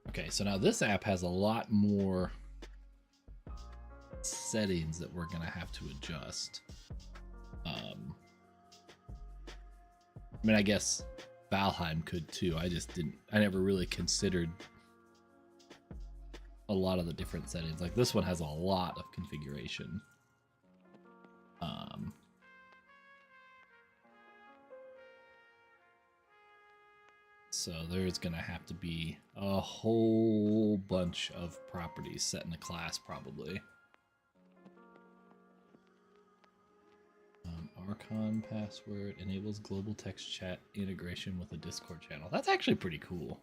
Okay, so now this app has a lot more settings that we're gonna have to adjust. I mean, I guess Valheim could too. I never really considered a lot of the different settings. Like this one has a lot of configuration. So there's gonna have to be a whole bunch of properties set in a class probably. Archon password enables global text chat integration with a Discord channel. That's actually pretty cool.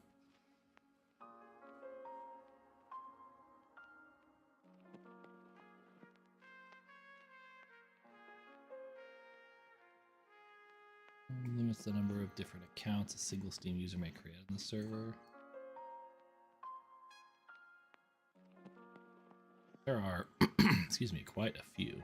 Limits the number of different accounts a single Steam user may create on the server. There are, excuse me, quite a few.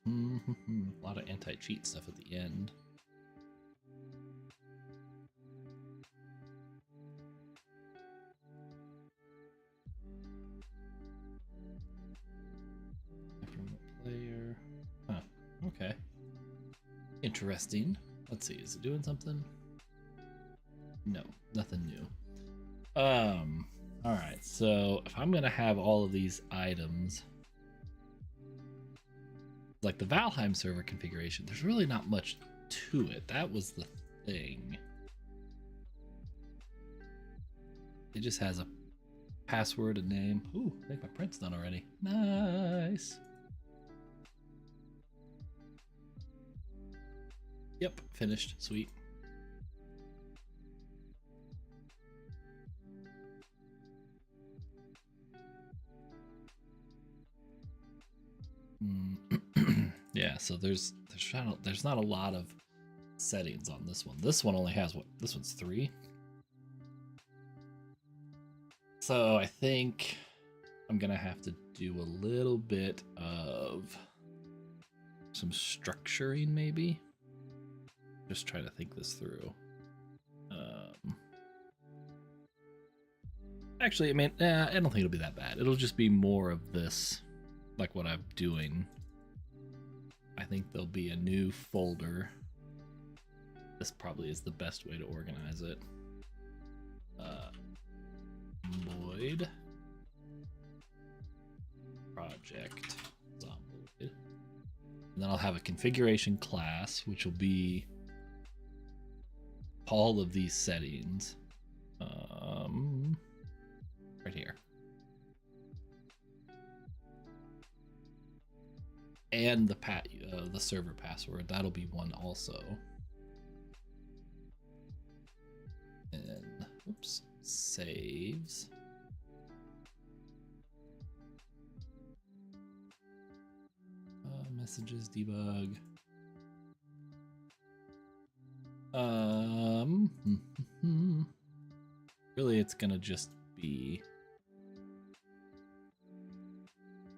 A lot of anti-cheat stuff at the end. Player. Huh. Okay. Interesting. Let's see. Is it doing something? No, nothing new. All right. So if I'm gonna have all of these items, like the Valheim server configuration, there's really not much to it. That was the thing. It just has a password, a name. Ooh, I think my print's done already. Nice. Yep, finished. Sweet. Yeah, so there's not a lot of settings on this one. This one only has what? This one's 3. So I think I'm gonna have to do a little bit of some structuring, maybe. Just try to think this through. Actually, I mean, I don't think it'll be that bad. It'll just be more of this, like what I'm doing. I think there'll be a new folder. This probably is the best way to organize it. Zomboid project Zomboid. And then I'll have a configuration class, which will be all of these settings. Right here. And the server password, that'll be one also. And oops, saves. Messages debug. Really, it's gonna just be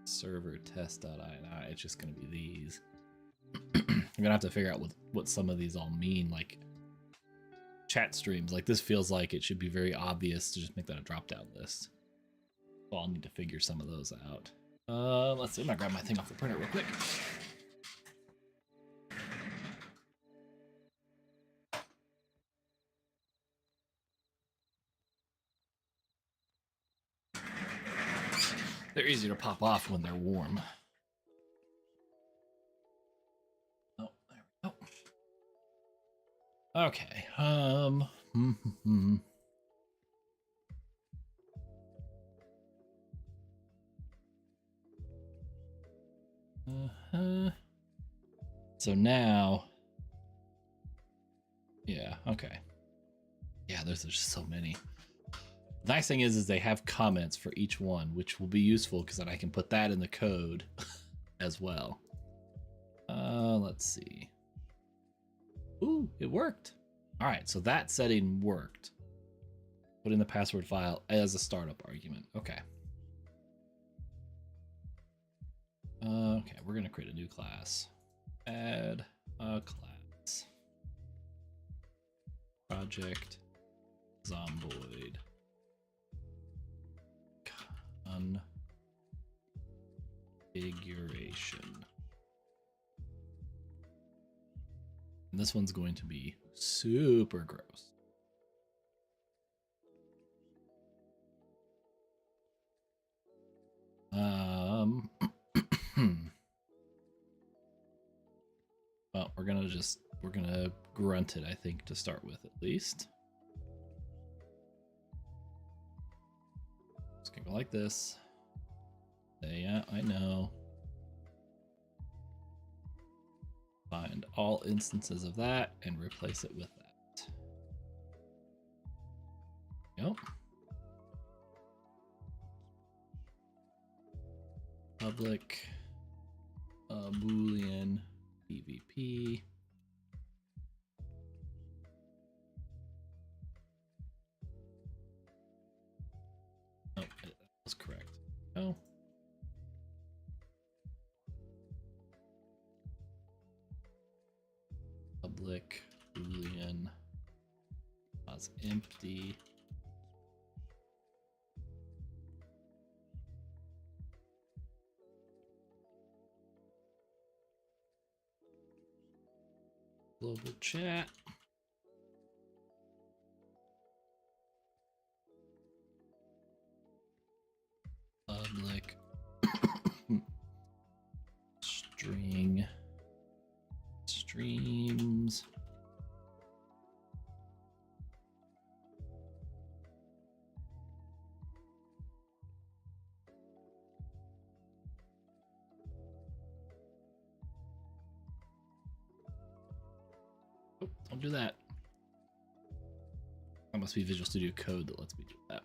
server test.ini. It's just gonna be these. I'm gonna have to figure out what some of these all mean, like chat streams. Like this feels like it should be very obvious to just make that a drop-down list. So I'll need to figure some of those out. Let's see. I'm gonna grab my thing off the printer real quick. They're easier to pop off when they're warm. Oh, there we go. Okay. So now, yeah, okay. Yeah, there's just so many. The nice thing is they have comments for each one, which will be useful because then I can put that in the code as well. Let's see. Ooh, it worked. All right, so that setting worked. Put in the password file as a startup argument. Okay. Okay, we're gonna create a new class. Add a class. Project Zomboid. Configuration. And this one's going to be super gross. Well, we're gonna grunt it, I think, to start with at least. It's gonna go like this. Yeah, I know. Find all instances of that and replace it with that. Yep. Public Boolean PvP. Oh, that was correct. Oh. Public Boolean was empty. Global chat. public string streams. Oh, don't do that. That must be Visual Studio Code that lets me do that.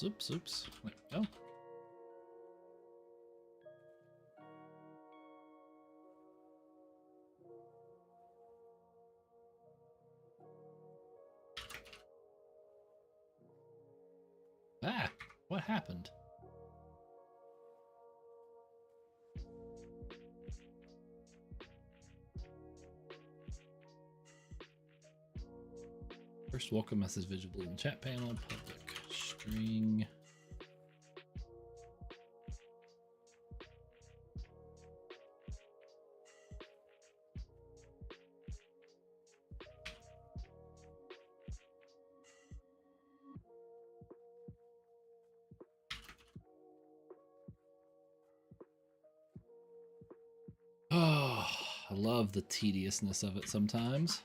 Oops. There we go. Ah, what happened? First welcome message visible in chat panel, public string. Oh, I love the tediousness of it sometimes.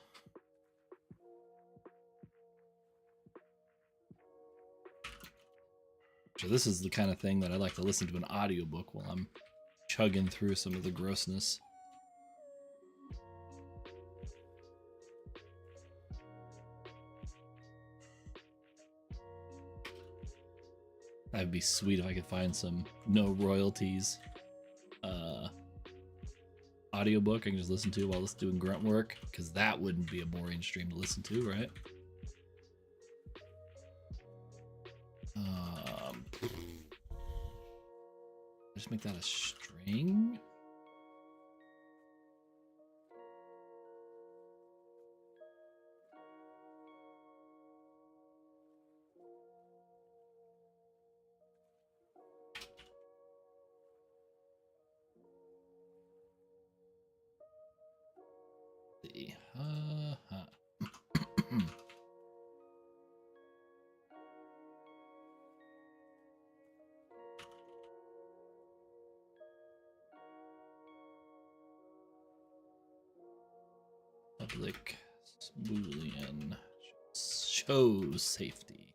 So this is the kind of thing that I like to listen to an audiobook while I'm chugging through some of the grossness. That'd be sweet if I could find some no royalties audiobook I can just listen to while it's doing grunt work, because that wouldn't be a boring stream to listen to, right? Just make that a string. Public Boolean shows safety.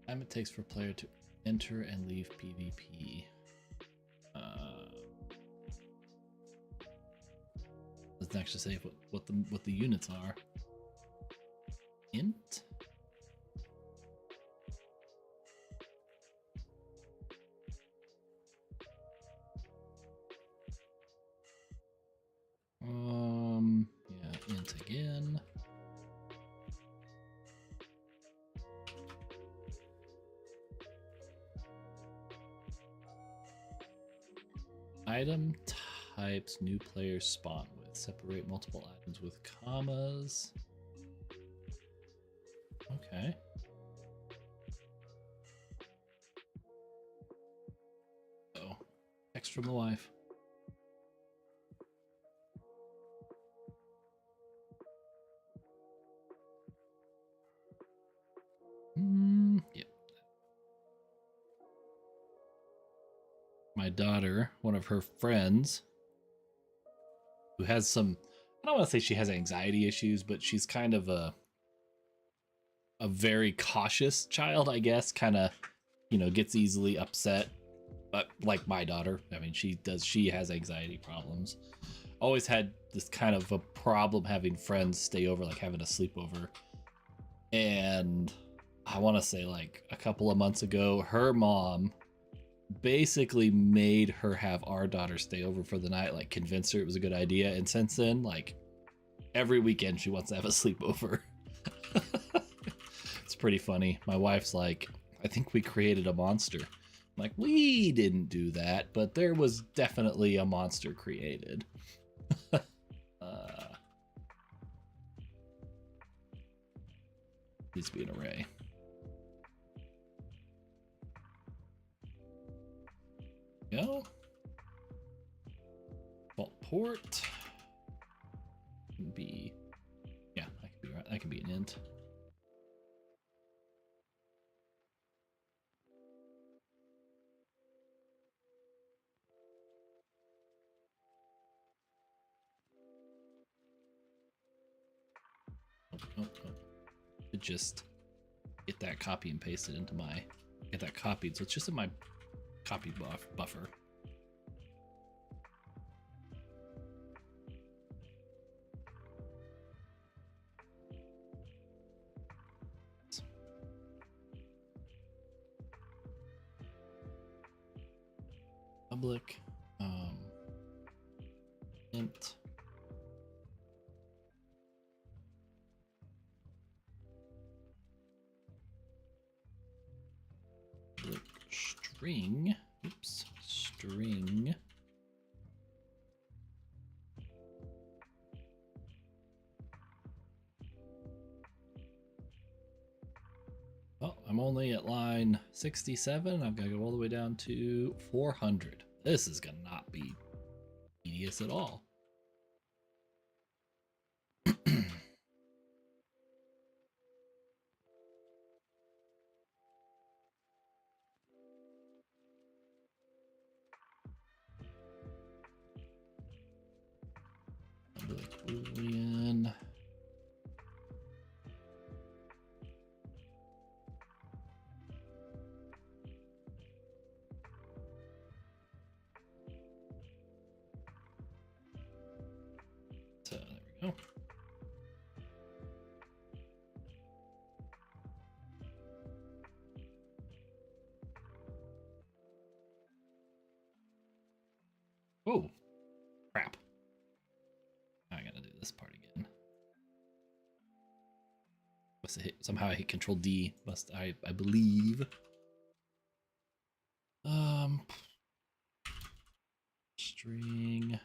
Time it takes for a player to enter and leave PvP. Doesn't actually say what the units are. Int. Yeah, int again. Item types new players spawn with. Separate multiple items with commas. Okay. Oh, text from the wife. Yep. My daughter, one of her friends, who has some, I don't want to say she has anxiety issues, but she's kind of a very cautious child, I guess, kind of, gets easily upset. But like my daughter, I mean, she has anxiety problems. Always had this kind of a problem having friends stay over, like having a sleepover. And I want to say like a couple of months ago, her mom basically made her have our daughter stay over for the night, like convinced her it was a good idea. And since then, like every weekend she wants to have a sleepover. It's pretty funny. My wife's like, I think we created a monster. I'm like, we didn't do that, but there was definitely a monster created. Needs to be an array. Import can be, yeah, that can be right. That can be an int. Oh. To just get that copy and paste it into my, get that copied, so it's just in my copy buffer. Public int string, oops, string oh, I'm only at line 67. I've got to go all the way down to 400. This is gonna not be tedious at all. Boolean. So there we go. Oh, crap. I gotta do this part again. Must have hit, somehow I hit Control D. Must I believe. String.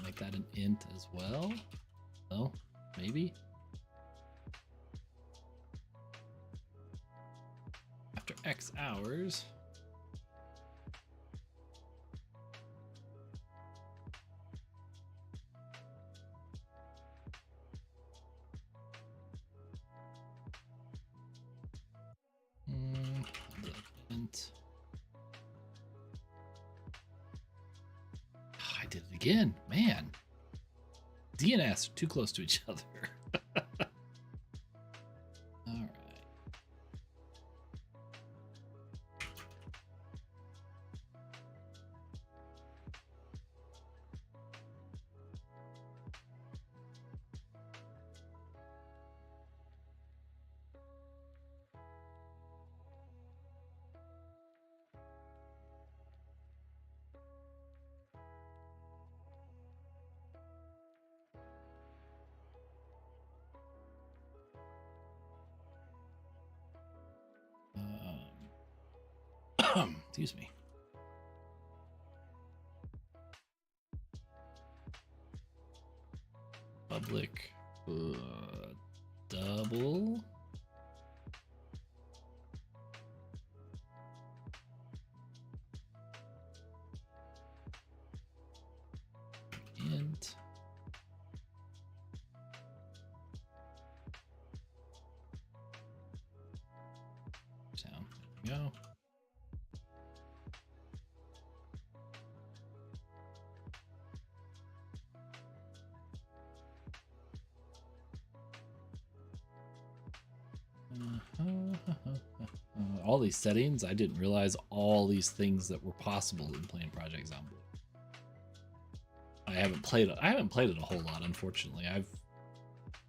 Make that an int as well. Oh, maybe. After X hours. Int. I did it again, man. D and S are too close to each other. All right. Excuse me. Public double. Int. Sound. There we go. All these settings, I didn't realize all these things that were possible in playing Project Zomboid. I haven't played it a whole lot, unfortunately. I've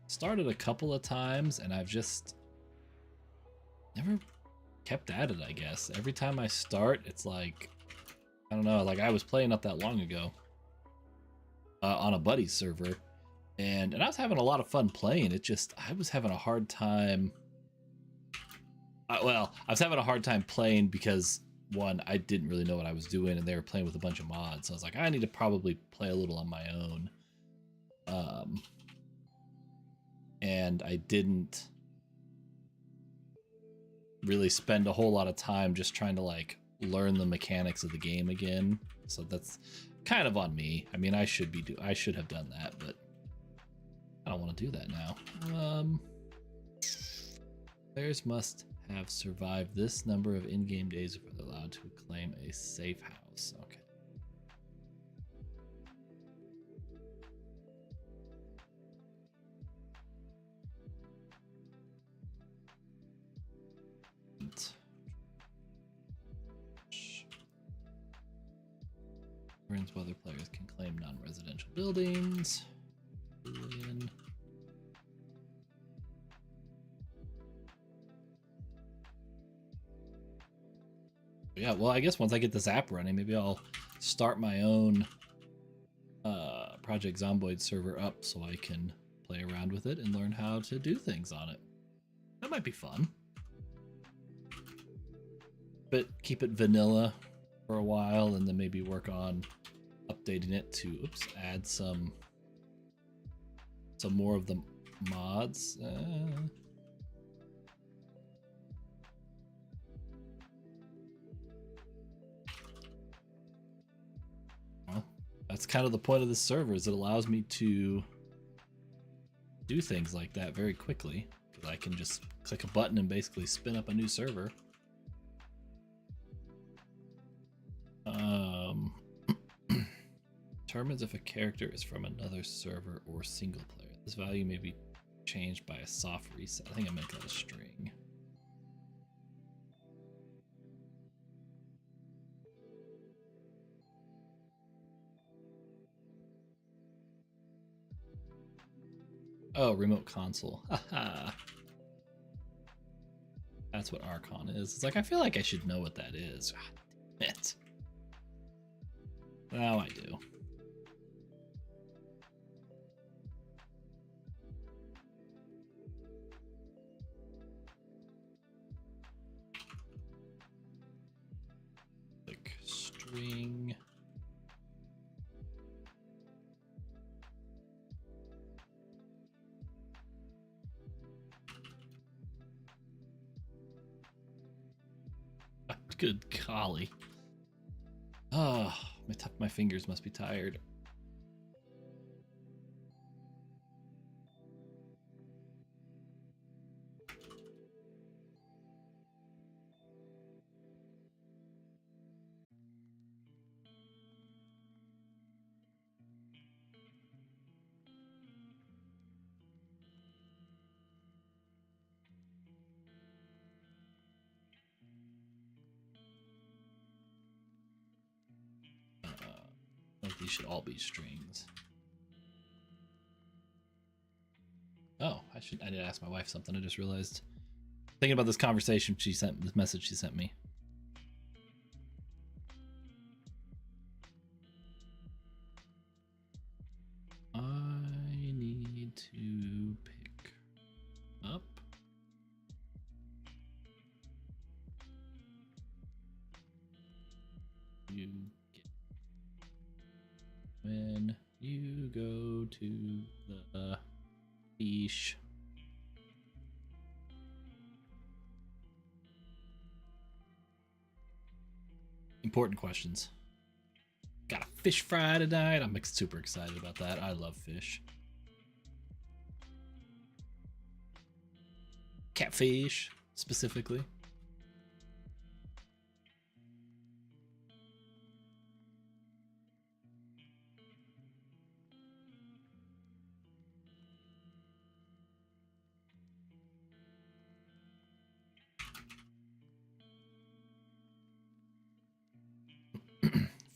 started a couple of times and I've just never kept at it, I guess. Every time I start, it's like, I don't know, like I was playing not that long ago. on a buddy server, and I was having a lot of fun playing. I was having a hard time. I was having a hard time playing because one, I didn't really know what I was doing, and they were playing with a bunch of mods. So I was like, I need to probably play a little on my own. And I didn't really spend a whole lot of time just trying to like learn the mechanics of the game again. So that's kind of on me. I mean, I should have done that, but I don't want to do that now. Players must have survived this number of in-game days before they're allowed to claim a safe house. Okay. Whether players can claim non-residential buildings. Yeah, well, I guess once I get this app running, maybe I'll start my own Project Zomboid server up so I can play around with it and learn how to do things on it. That might be fun. But keep it vanilla for a while and then maybe work on updating it to add some more of the mods. Well, that's kind of the point of this server, is it allows me to do things like that very quickly, because I can just click a button and basically spin up a new server. Determines if a character is from another server or single player. This value may be changed by a soft reset. I think I meant that a string. Oh, remote console. Haha. That's what Archon is. It's like, I feel like I should know what that is. Damn it. Now I do. Click string. Good golly. Oh, my fingers must be tired. These should all be strings. Oh, I need to ask my wife something. I just realized. Thinking about this conversation this message she sent me. I need to pick up. You when you go to the beach. Important questions. Got a fish fry tonight. I'm super excited about that. I love fish. Catfish, specifically.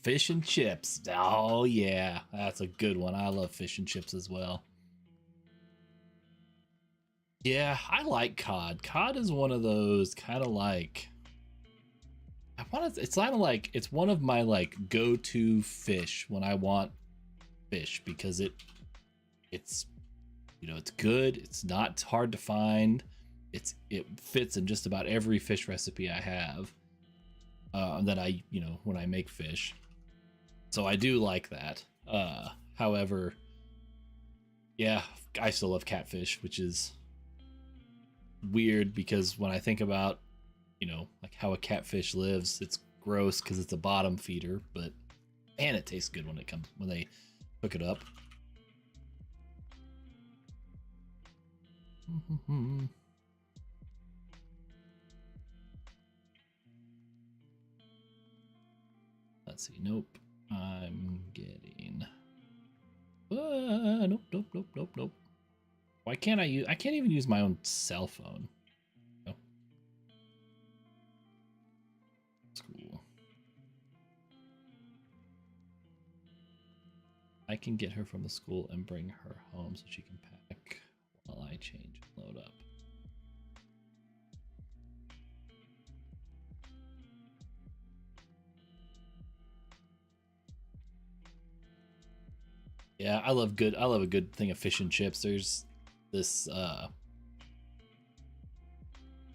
Fish and chips. Oh, yeah. That's a good one. I love fish and chips as well. Yeah, I like cod. Cod is one of those kind of like... it's kind of like... It's one of my like go-to fish when I want fish because it's it's good. It's not hard to find. It fits in just about every fish recipe I have that I when I make fish. So I do like that. However, yeah, I still love catfish, which is weird because when I think about like how a catfish lives, it's gross because it's a bottom feeder, but man, it tastes good when they cook it up. Let's see. Nope. I'm getting. Nope. Nope. Nope. Nope. Nope. Why can't I use? I can't even use my own cell phone. Oh. That's cool. I can get her from the school and bring her home so she can pack while I change and load up. Yeah, I love a good thing of fish and chips. There's this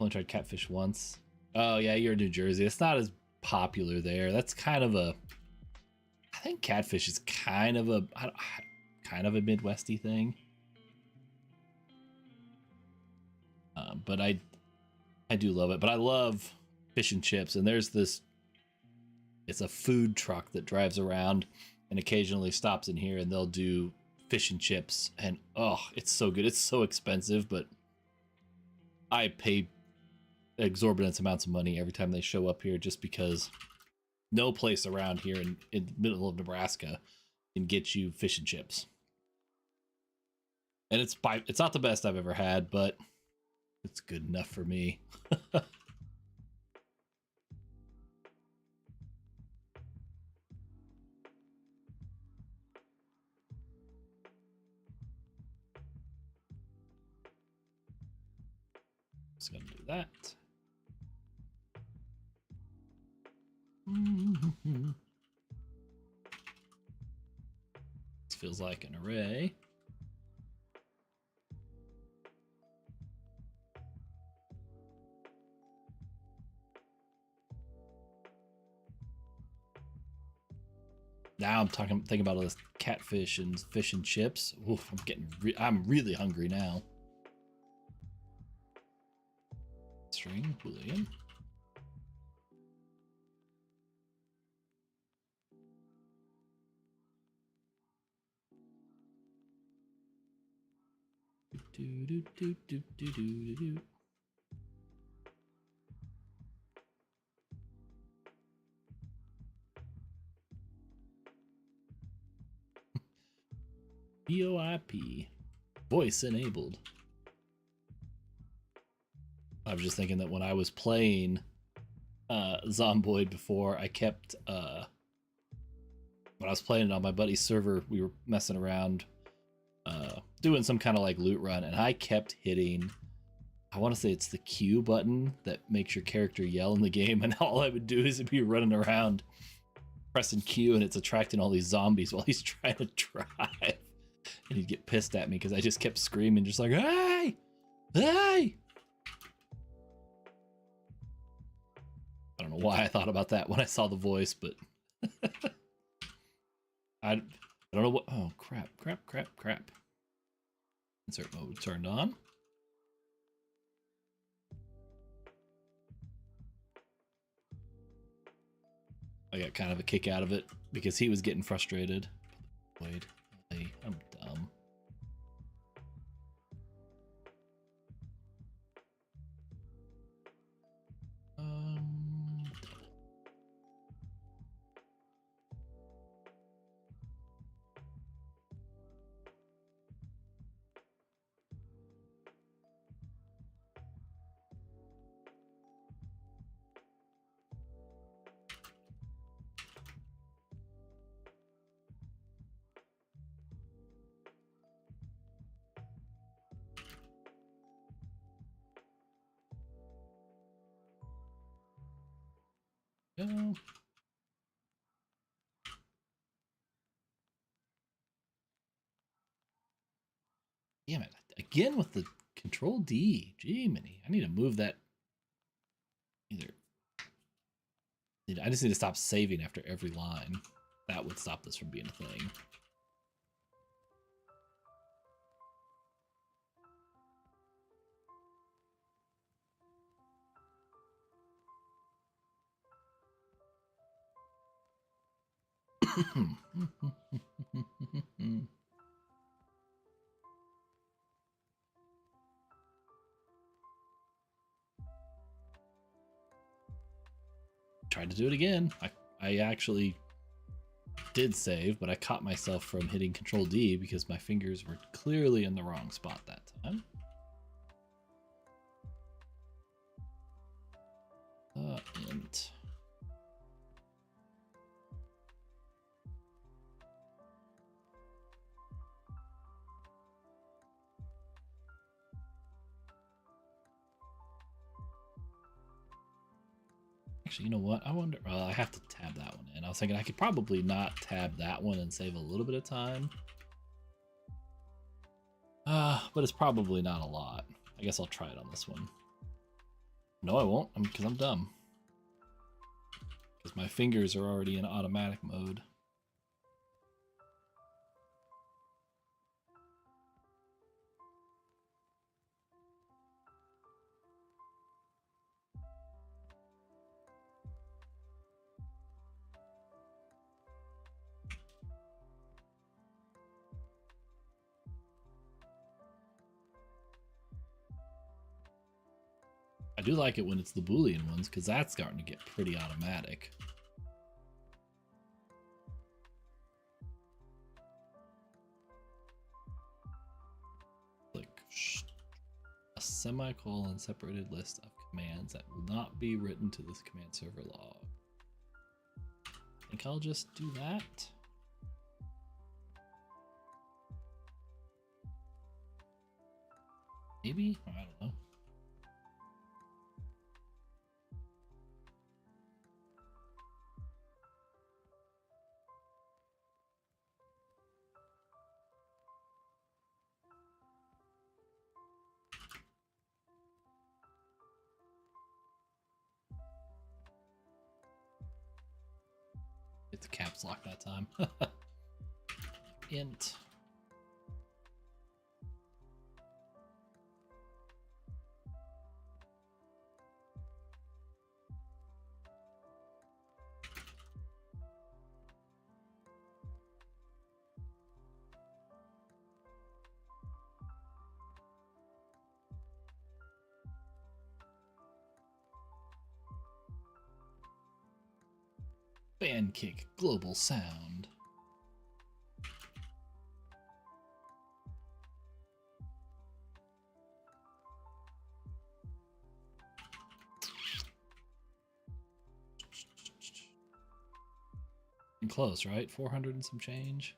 only tried catfish once. Oh yeah, you're in New Jersey. It's not as popular there. That's kind of a I think catfish is kind of a Midwesty thing. But I do love it. But I love fish and chips, and there's this it's a food truck that drives around and occasionally stops in here and they'll do fish and chips, and oh, it's so good. It's so expensive, but I pay exorbitant amounts of money every time they show up here just because no place around here in the middle of Nebraska can get you fish and chips. And it's not the best I've ever had, but it's good enough for me. Just gonna do that. This feels like an array. Now I'm thinking about all this catfish and fish and chips. Oof, I'm really hungry now. String William. Do. VoIP. Voice enabled. I was just thinking that when I was playing Zomboid before, I kept when I was playing it on my buddy's server, we were messing around doing some kind of like loot run, and I kept hitting, I want to say it's the Q button that makes your character yell in the game, and all I would do is be running around pressing Q, and it's attracting all these zombies while he's trying to drive. And he'd get pissed at me because I just kept screaming, just like, hey! Hey! I don't know why I thought about that when I saw the voice, but I don't know what. Oh, crap. Insert mode turned on. I got kind of a kick out of it because he was getting frustrated. Wait, I'm dumb. Go. Damn it. Again with the Control D. Jiminy. I need to move that either. I just need to stop saving after every line. That would stop this from being a thing. Tried to do it again. I actually did save, but I caught myself from hitting Control D because my fingers were clearly in the wrong spot that time. Int. Actually, you know what? I wonder. Well, I have to tab that one in. I was thinking I could probably not tab that one and save a little bit of time. But it's probably not a lot. I guess I'll try it on this one. No, I won't, because I'm dumb. Because my fingers are already in automatic mode. I do like it when it's the Boolean ones, because that's starting to get pretty automatic. Like a semicolon separated list of commands that will not be written to this command server log. I think I'll just do that. Maybe? I don't know. Get the caps lock that time. Int. Bandkick global sound. And close, right? 400 and some change.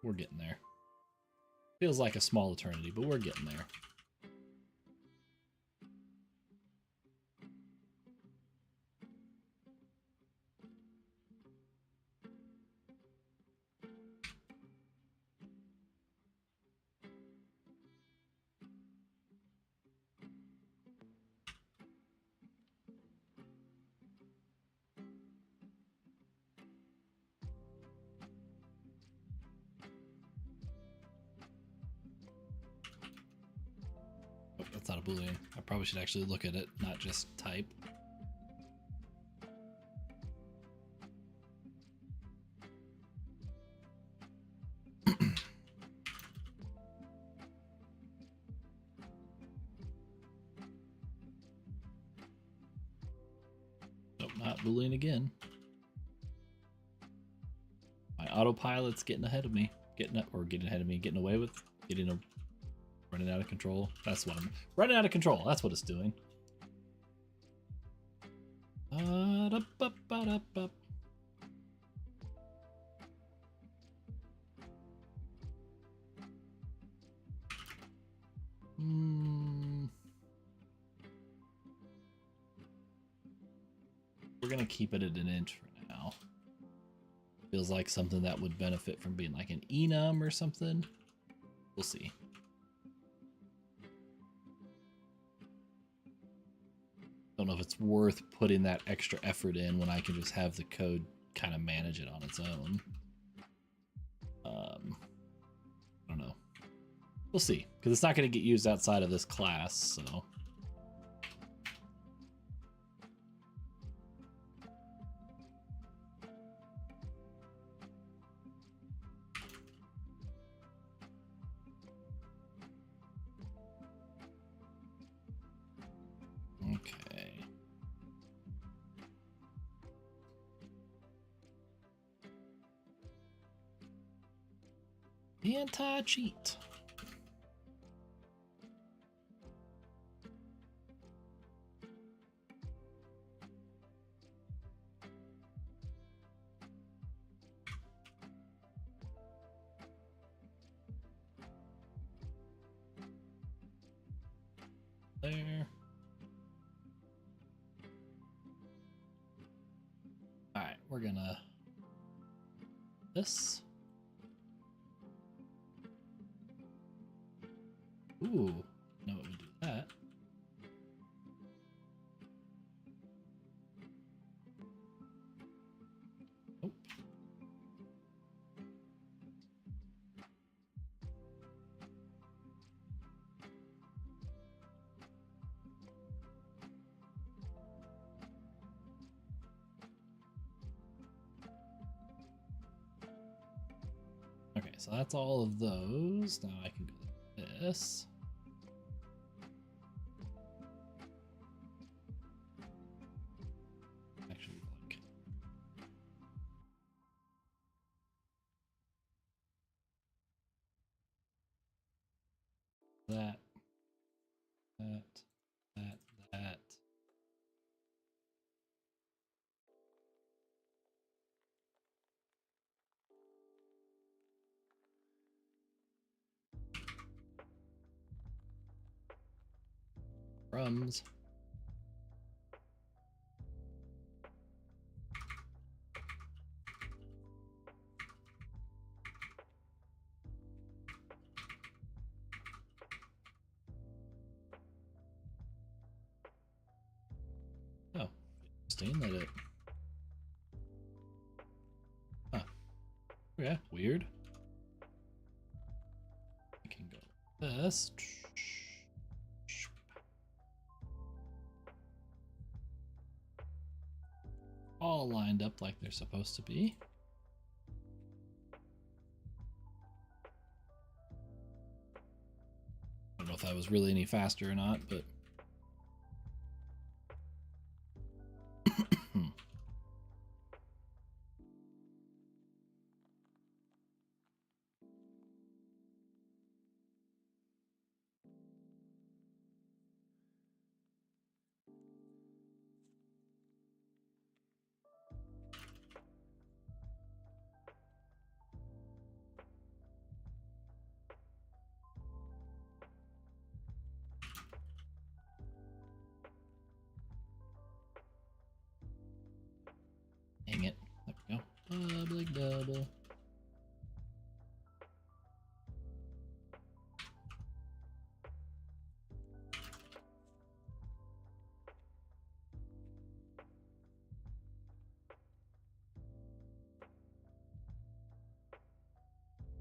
We're getting there. Feels like a small eternity, but we're getting there. Oh, that's not a Boolean. I probably should actually look at it, not just type. Nope, not Boolean again. My autopilot's getting ahead of me. Getting away with, running out of control. That's what I'm running out of control. That's what it's doing. We're gonna keep it at an inch for now. Feels like something that would benefit from being like an enum or something. We'll see. Don't know if it's worth putting that extra effort in when I can just have the code kind of manage it on its own. I don't know. We'll see, because it's not going to get used outside of this class, so. Okay. Anti-cheat. There. All right, we're gonna this. Ooh, know what would do that. Nope. Okay, so that's all of those. Now I can go to this. Actually, like that, that. Crumbs. Oh, interesting that it. Huh. Yeah, weird. I can go like this. All lined up like they're supposed to be. I don't know if that was really any faster or not, but dang it. There we go. Public double.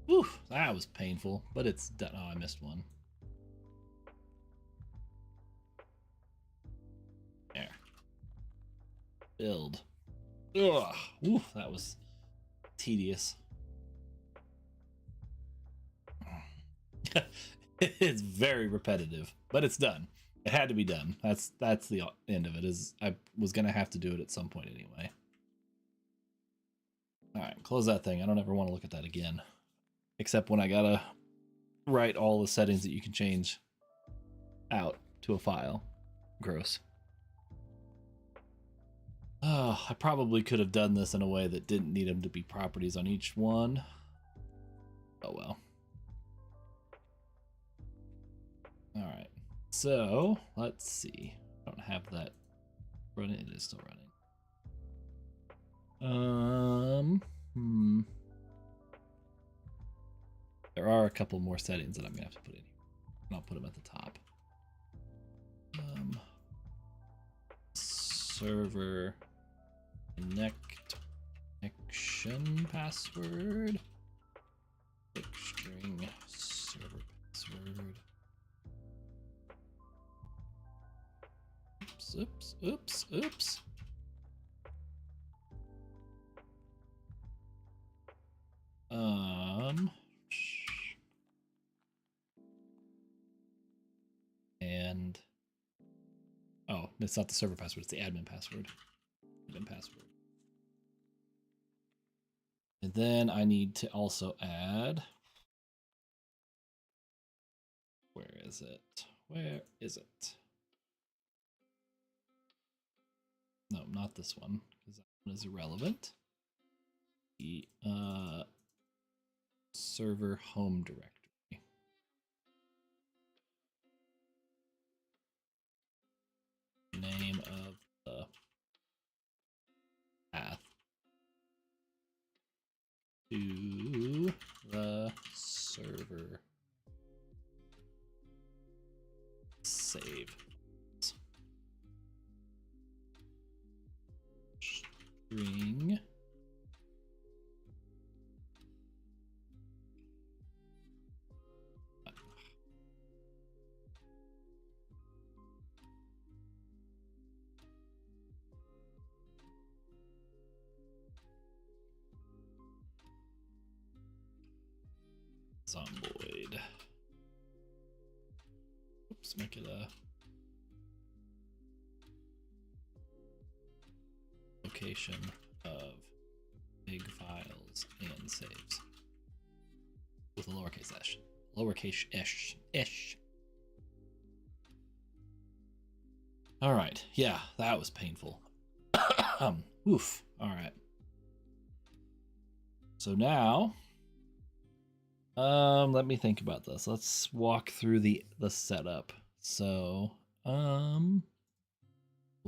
Whew, that was painful, but it's done. Oh, I missed one. There. Build. Ugh. Ooh, that was tedious. It's very repetitive, but it's done. It had to be done. That's the end of it. Is I was gonna have to do it at some point anyway. All right, close that thing. I don't ever want to look at that again, except when I gotta write all the settings that you can change out to a file. Gross. Oh, I probably could have done this in a way that didn't need them to be properties on each one. Oh well. All right. So let's see. I don't have that running. It is still running. Hmm. There are a couple more settings that I'm gonna have to put in here. And I'll put them at the top. Server connection password. String server password. Oops. And oh, it's not the server password, it's the admin password. And then I need to also add, where is it? No, not this one, because that one is irrelevant. The server home directory. Name of the path to the server save. String Zomboid. Oops, make it a location of big files and saves with a lowercase s. Lowercase ish. All right. Yeah, that was painful. Oof. All right. So now, let me think about this. Let's walk through the setup. So, we'll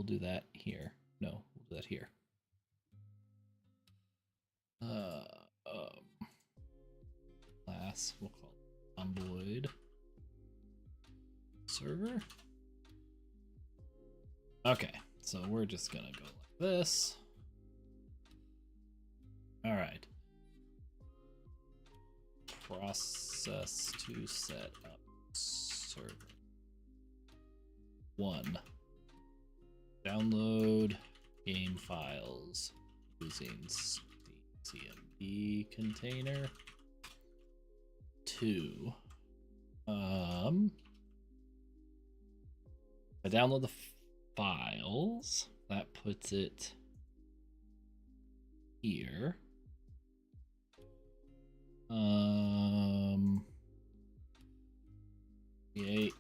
do that here. No, we'll do that here. Class, we'll call it Zomboid server. Okay, so we're just gonna go like this. All right. Process to set up server. 1. Download game files using CMD container. 2. I download the files. That puts it here. Create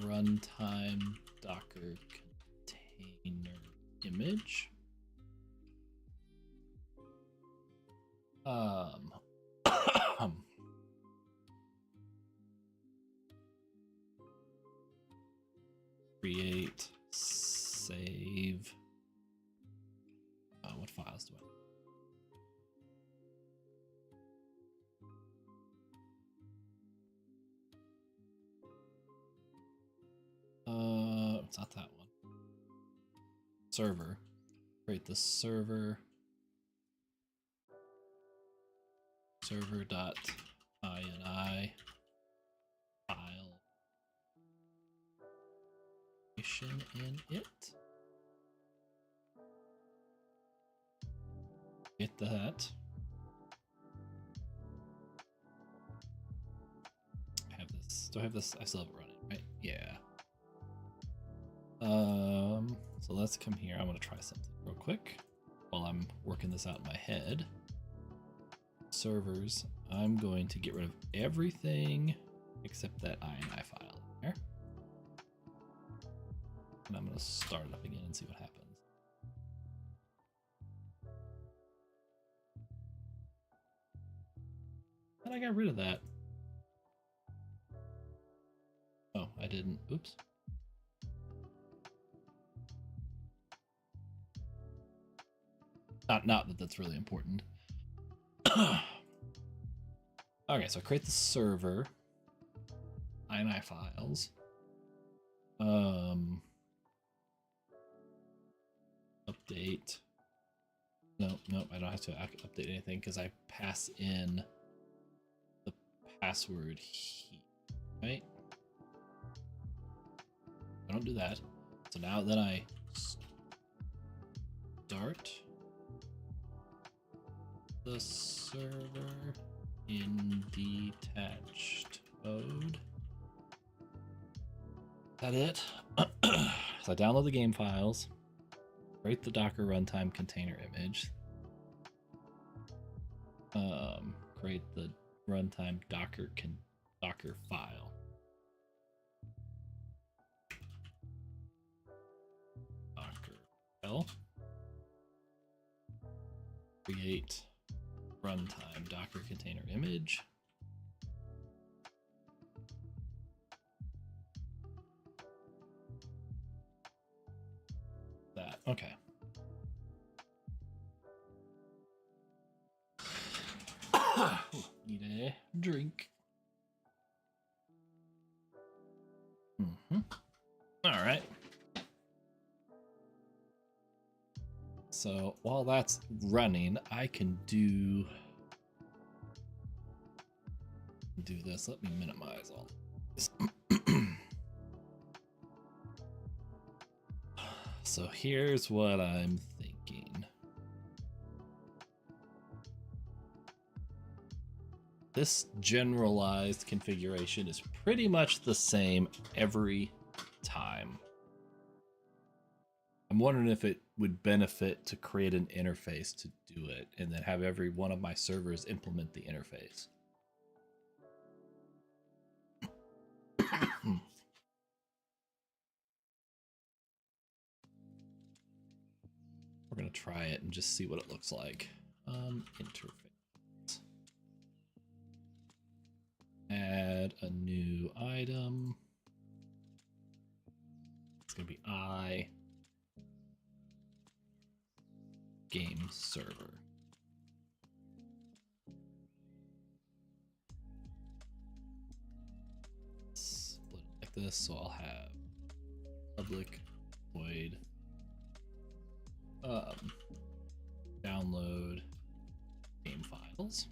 runtime Docker container image. Create, save. What files do I need? It's not that one. Server. Create the server. Server.ini file in it. Get that. I have this. Do I have this? I still have it running, right? Yeah. So let's come here. I'm gonna try something real quick while I'm working this out in my head. Servers. I'm going to get rid of everything except that ini file there. And I'm gonna start it up again and see what happens. And I got rid of that. Oh, I didn't. Oops. Not that that's really important. Okay, so create the server. INI files. Update. No, I don't have to update anything because I pass in the password here, right? I don't do that. So now then I start the server in detached mode. Is that it? So I download the game files, create the Docker runtime container image, create the runtime Docker file. Docker file. Create runtime Docker container image. That, okay. Need a drink. All right. So while that's running, I can do this. Let me minimize all this. So here's what I'm thinking. This generalized configuration is pretty much the same every time. I'm wondering if it would benefit to create an interface to do it and then have every one of my servers implement the interface. We're going to try it and just see what it looks like. Interface. Add a new item. It's going to be game server. Split it like this, so I'll have public void download game files.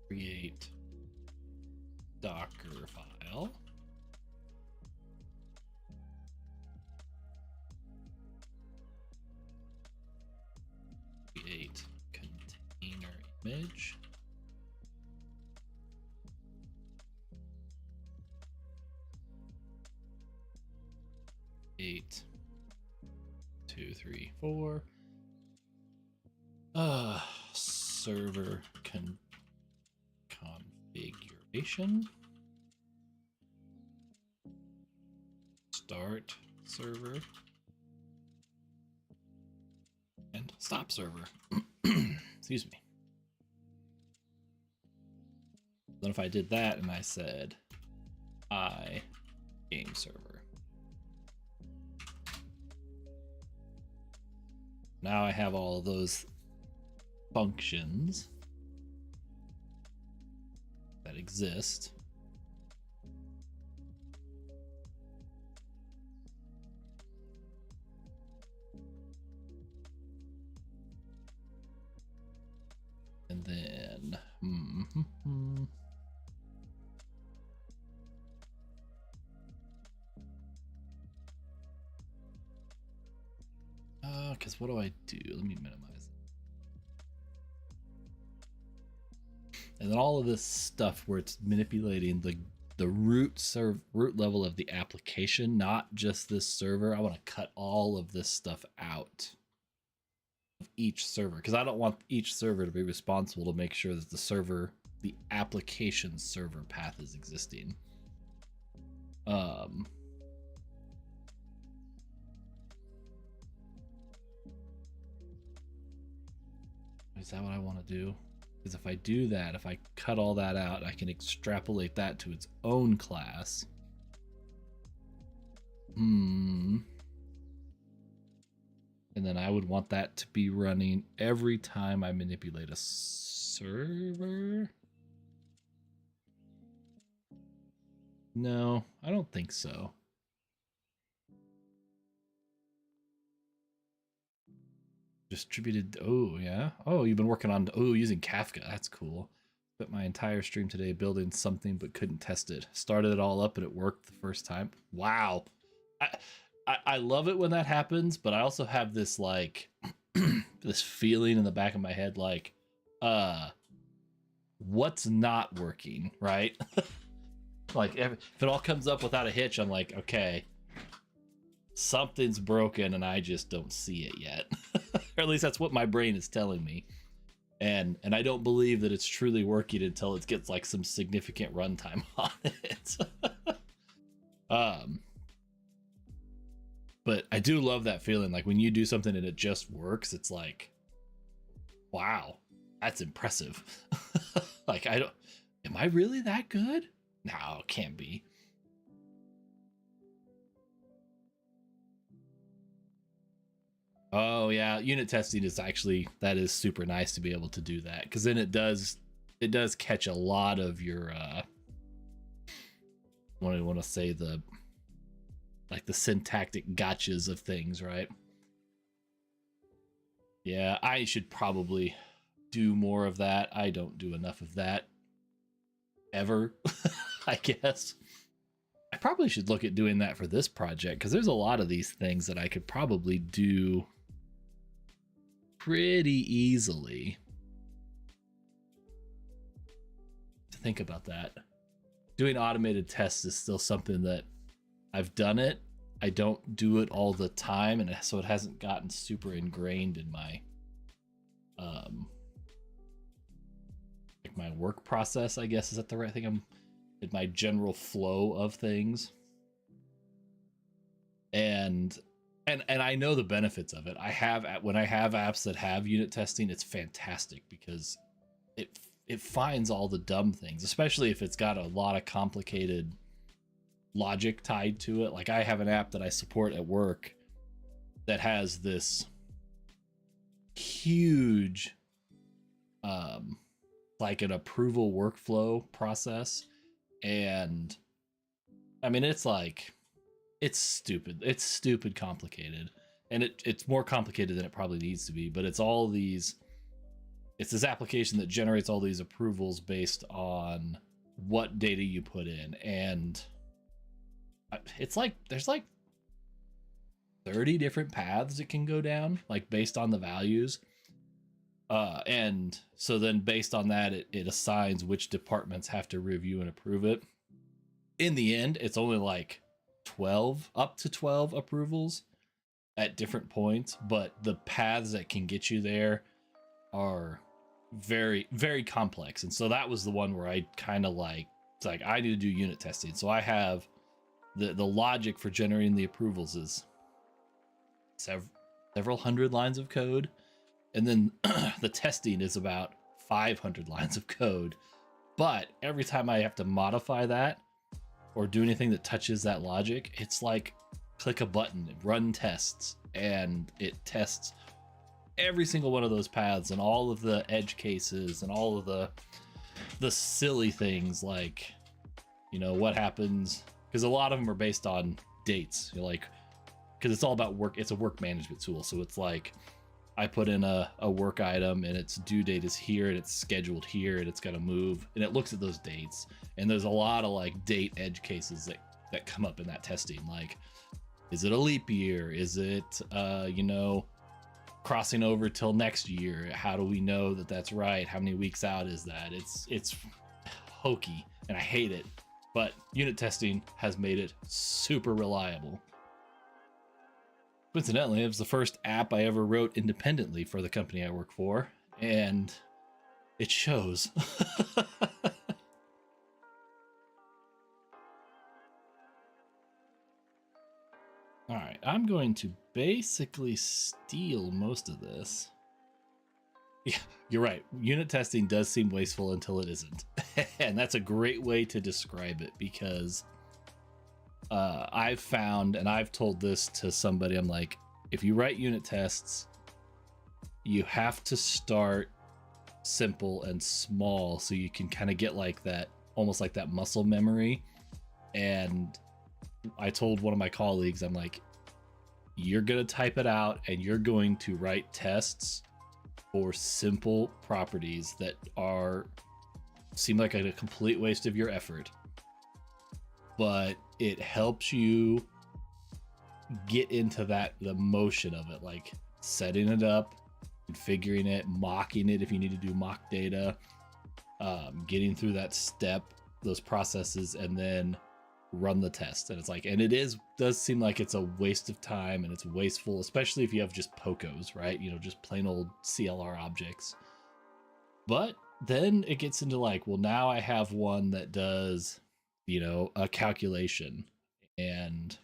Create Docker file. Create container image. Eight, 2, 3, 4. Server configuration. Start server. And stop server. Excuse me. Then if I did that and I said game server. Now I have all of those functions that exist. And then because what do I do? Let me minimize it. And then all of this stuff where it's manipulating the root level of the application, not just this server. I want to cut all of this stuff out of each server because I don't want each server to be responsible to make sure that the application server path is existing. Is that what I want to do? Because if I do that, if I cut all that out, I can extrapolate that to its own class. And then I would want that to be running every time I manipulate a server. No, I don't think so. Distributed. Oh, yeah. Oh, you've been working on, using Kafka. That's cool. Spent my entire stream today building something but couldn't test it. Started it all up and it worked the first time. Wow. I love it when that happens, but I also have this like this feeling in the back of my head like what's not working, right? Like if it all comes up without a hitch, I'm like, okay, something's broken and I just don't see it yet. Or at least that's what my brain is telling me. And I don't believe that it's truly working until it gets like some significant runtime on it. But I do love that feeling, like when you do something and it just works, it's like, wow, that's impressive. Like am I really that good? No, it can't be. Oh yeah, unit testing is actually, that is super nice to be able to do that, because then it does catch a lot of your what do I want to say, the syntactic gotchas of things, right? Yeah, I should probably do more of that. I don't do enough of that ever. I guess I probably should look at doing that for this project, because there's a lot of these things that I could probably do pretty easily. To think about that, doing automated tests is still something that I've done it. I don't do it all the time, and so it hasn't gotten super ingrained in my like my work process, I guess. Is that the right thing? I'm in my general flow of things. And I know the benefits of it. When I have apps that have unit testing, it's fantastic because it finds all the dumb things, especially if it's got a lot of complicated logic tied to it. Like I have an app that I support at work that has this huge like an approval workflow process, and I mean it's stupid complicated, and it's more complicated than it probably needs to be, but it's this application that generates all these approvals based on what data you put in, and it's like there's like 30 different paths it can go down, like based on the values. And so then based on that, it assigns which departments have to review and approve it. In the end, it's only like 12 up to 12 approvals at different points, but the paths that can get you there are very, very complex. And so that was the one where I kind of like, it's like I need to do unit testing. So I have the logic for generating the approvals is several hundred lines of code, and then the testing is about 500 lines of code. But every time I have to modify that or do anything that touches that logic, it's like click a button, run tests, and it tests every single one of those paths and all of the edge cases and all of the silly things, like, you know, what happens, because a lot of them are based on dates. You're like, because it's all about work. It's a work management tool, so it's like I put in a work item and its due date is here and it's scheduled here and it's got to move, and it looks at those dates, and there's a lot of like date edge cases that come up in that testing. Like, is it a leap year? Is it you know, crossing over till next year? How do we know that that's right? How many weeks out is that? It's hokey and I hate it, but unit testing has made it super reliable. Coincidentally, it was the first app I ever wrote independently for the company I work for, and it shows. All right, I'm going to basically steal most of this. Yeah, you're right. Unit testing does seem wasteful until it isn't. And that's a great way to describe it, because I've found, and I've told this to somebody, I'm like, if you write unit tests, you have to start simple and small so you can kind of get like that, almost like that muscle memory. And I told one of my colleagues, I'm like, you're going to type it out and you're going to write tests for simple properties that seem like a complete waste of your effort, but it helps you get into the motion of it, like setting it up, configuring it, mocking it if you need to do mock data, getting through that step, those processes, and then run the test. And it's like, and it does seem like it's a waste of time, and it's wasteful, especially if you have just POCOs, right? Just plain old CLR objects. But then it gets into like, well, now I have one that does, a calculation. And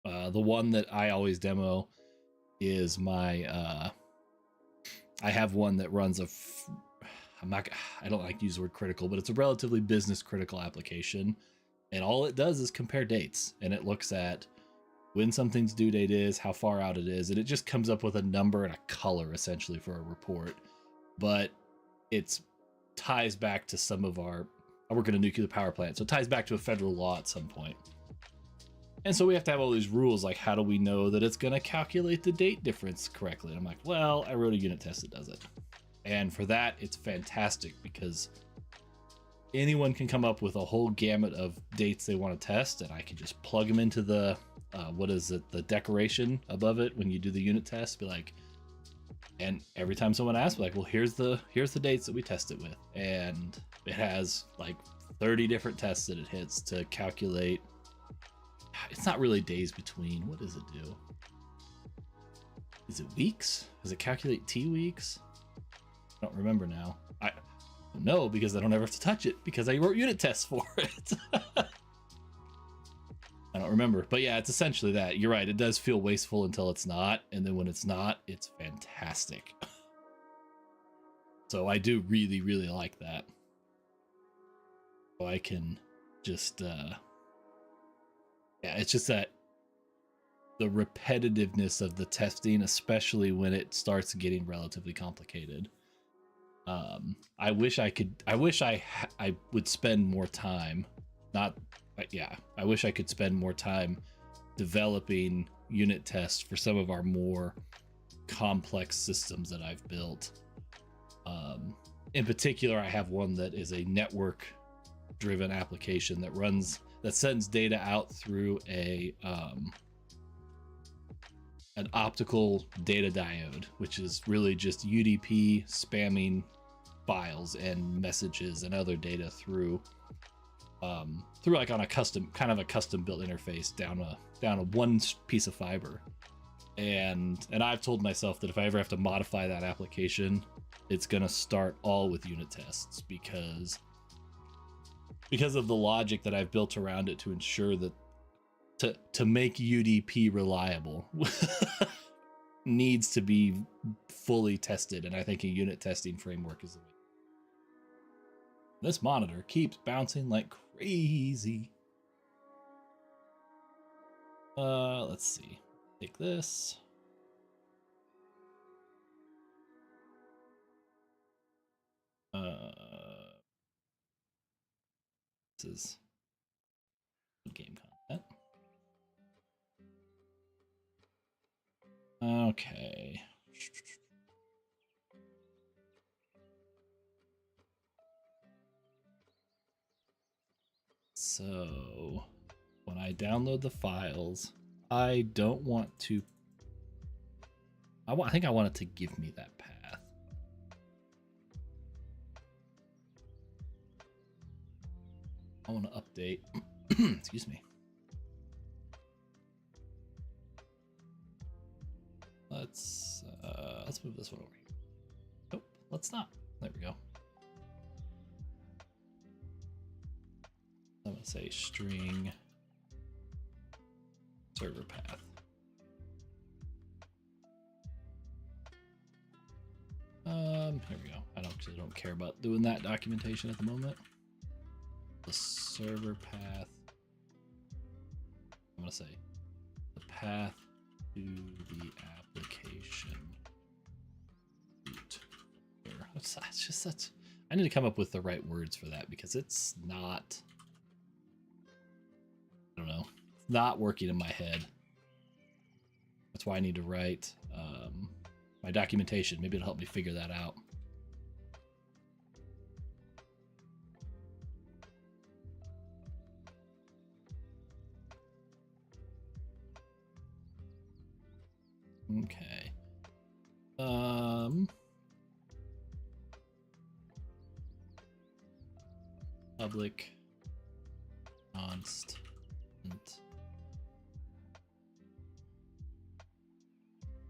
the one that I always demo is I have one that runs I don't like to use the word critical, but it's a relatively business critical application. And all it does is compare dates, and it looks at when something's due date is, how far out it is, and it just comes up with a number and a color essentially for a report. But it ties back to some of I work in a nuclear power plant, so it ties back to a federal law at some point. And so we have to have all these rules, like how do we know that it's going to calculate the date difference correctly? And I'm like, well, I wrote a unit test that does it. And for that, it's fantastic because anyone can come up with a whole gamut of dates they want to test, and I can just plug them into the, the decoration above it when you do the unit test, be like, and every time someone asks, like, well, here's the dates that we test it with. And it has like 30 different tests that it hits to calculate. It's not really days between. What does it do? Is it weeks? Does it calculate T weeks? I don't remember now. I don't know because I don't ever have to touch it because I wrote unit tests for it. I don't remember. But yeah, it's essentially that. You're right. It does feel wasteful until it's not. And then when it's not, it's fantastic. So I do really, really like that. So I can just, yeah, it's just that the repetitiveness of the testing, especially when it starts getting relatively complicated. I wish I would spend more time, I wish I could spend more time developing unit tests for some of our more complex systems that I've built. In particular, I have one that is a network driven application that sends data out through an optical data diode, which is really just UDP spamming files and messages and other data through like on a custom built interface down a one piece of fiber. And I've told myself that if I ever have to modify that application, it's going to start all with unit tests because of the logic that I've built around it to ensure that to make UDP reliable needs to be fully tested. And I think a unit testing framework is the way. This monitor keeps bouncing like crazy. Let's see. Take this. This is game content. Okay. So when I download the files, I don't want to. I think I want it to give me that path. I want to update. Excuse me. Let's move this one over here. Nope, let's not. There we go. I'm gonna say string server path. Here we go. I don't care about doing that documentation at the moment. The server path want to say? The path to the application root. It's just such. I need to come up with the right words for that because it's not. I don't know. It's not working in my head. That's why I need to write my documentation. Maybe it'll help me figure that out. Okay. Public constant.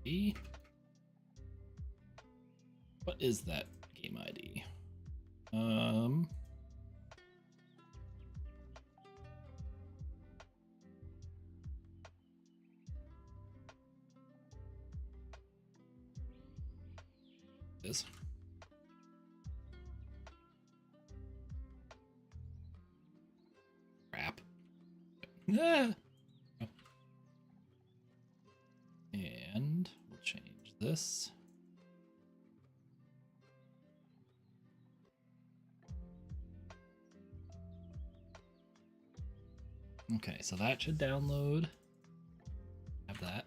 E. What is that game ID? Is crap. Ah. Oh. And we'll change this. Okay, so that should download. Have that.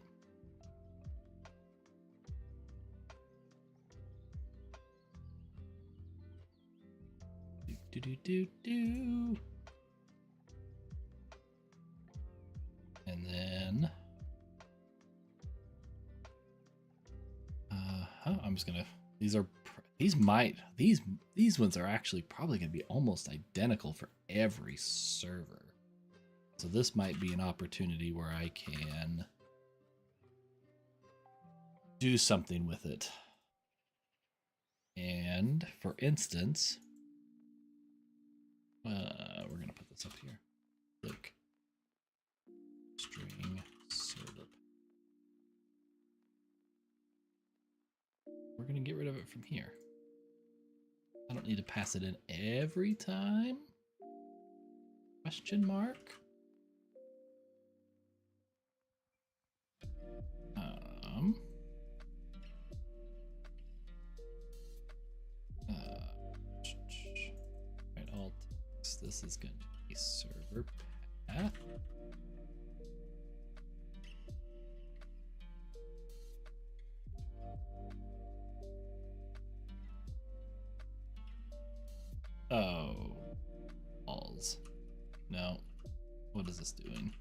Do. And then I'm just gonna. These ones are actually probably gonna be almost identical for every server. So this might be an opportunity where I can do something with it. And for instance, we're gonna put this up here. Look, string server. We're gonna get rid of it from here. I don't need to pass it in every time. Question mark. Right, alt. This is going to be server path. Oh, alls. No. What is this doing?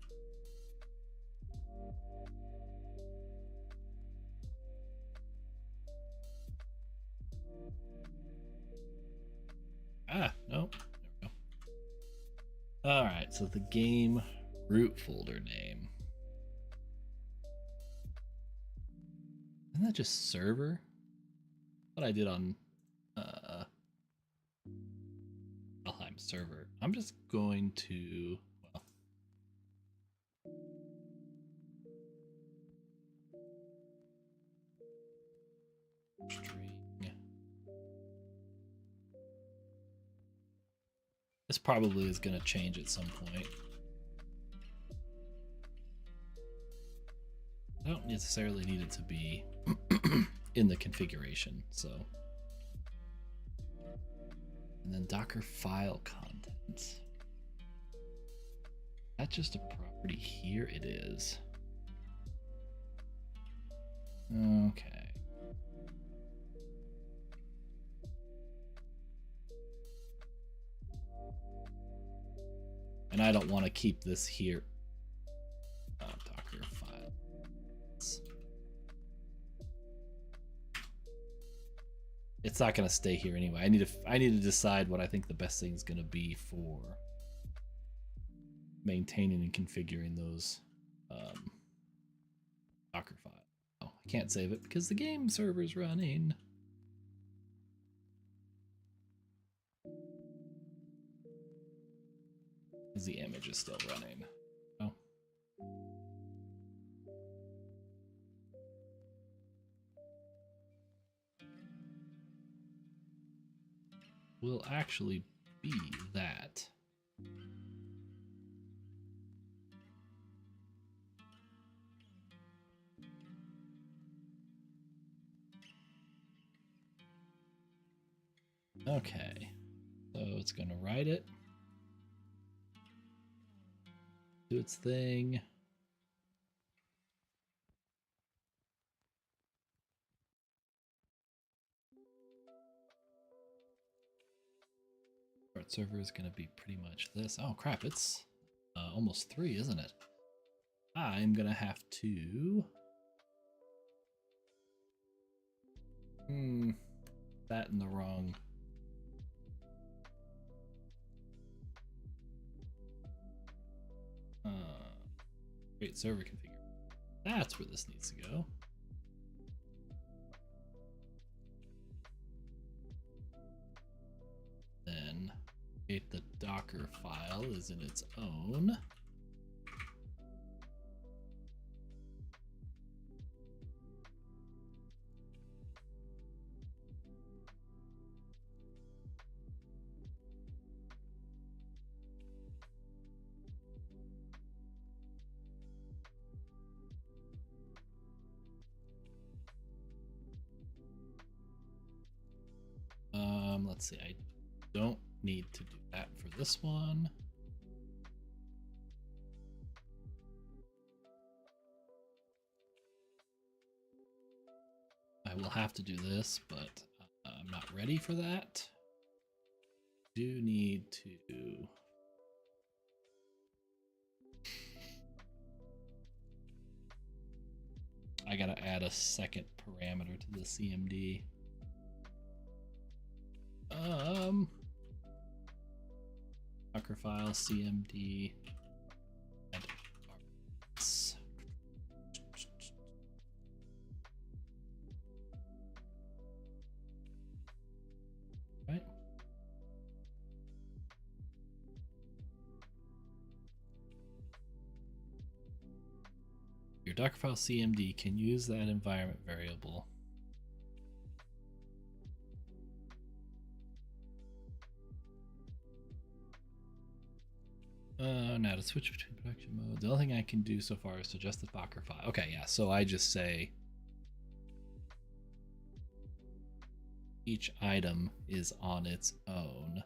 Ah, no. There we go. All right, so the game root folder name. Isn't that just server? What I did on Valheim server. I'm just going to, well, string. This probably is going to change at some point. I don't necessarily need it to be in the configuration, so. And then Docker file contents. That's just a property here. It is. Okay. And I don't want to keep this here. Docker files. It's not going to stay here anyway. I need to decide what I think the best thing is going to be for maintaining and configuring those Docker files. Oh, I can't save it because the game server's running. Because the image is still running. Oh. Will actually be that. Okay, so it's gonna write it, do its thing. Start server is gonna be pretty much this. Oh crap, it's almost 3, isn't it? I'm gonna have to that in the wrong. Create server configure. That's where this needs to go. Then create the Docker file is in its own. Let's see, I don't need to do that for this one. I will have to do this, but I'm not ready for that. Do need to I gotta add a second parameter to the CMD. Docker file CMD and arts. Right. Your Docker file CMD can use that environment variable. Now to switch between production mode. The only thing I can do so far is to adjust the Docker file. Okay, yeah, so I just say each item is on its own.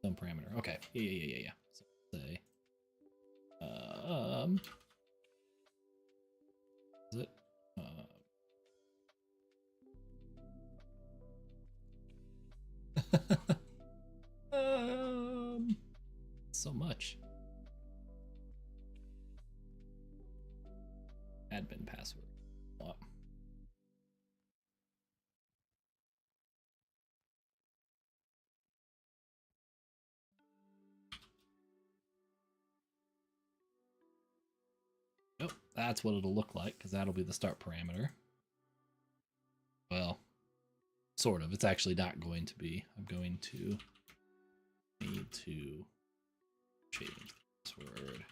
Some parameter. Okay, yeah. So say is it so much. Admin password. What? Yep, that's what it'll look like because that'll be the start parameter. Well, sort of. It's actually not going to be. I'm going to need to change the password.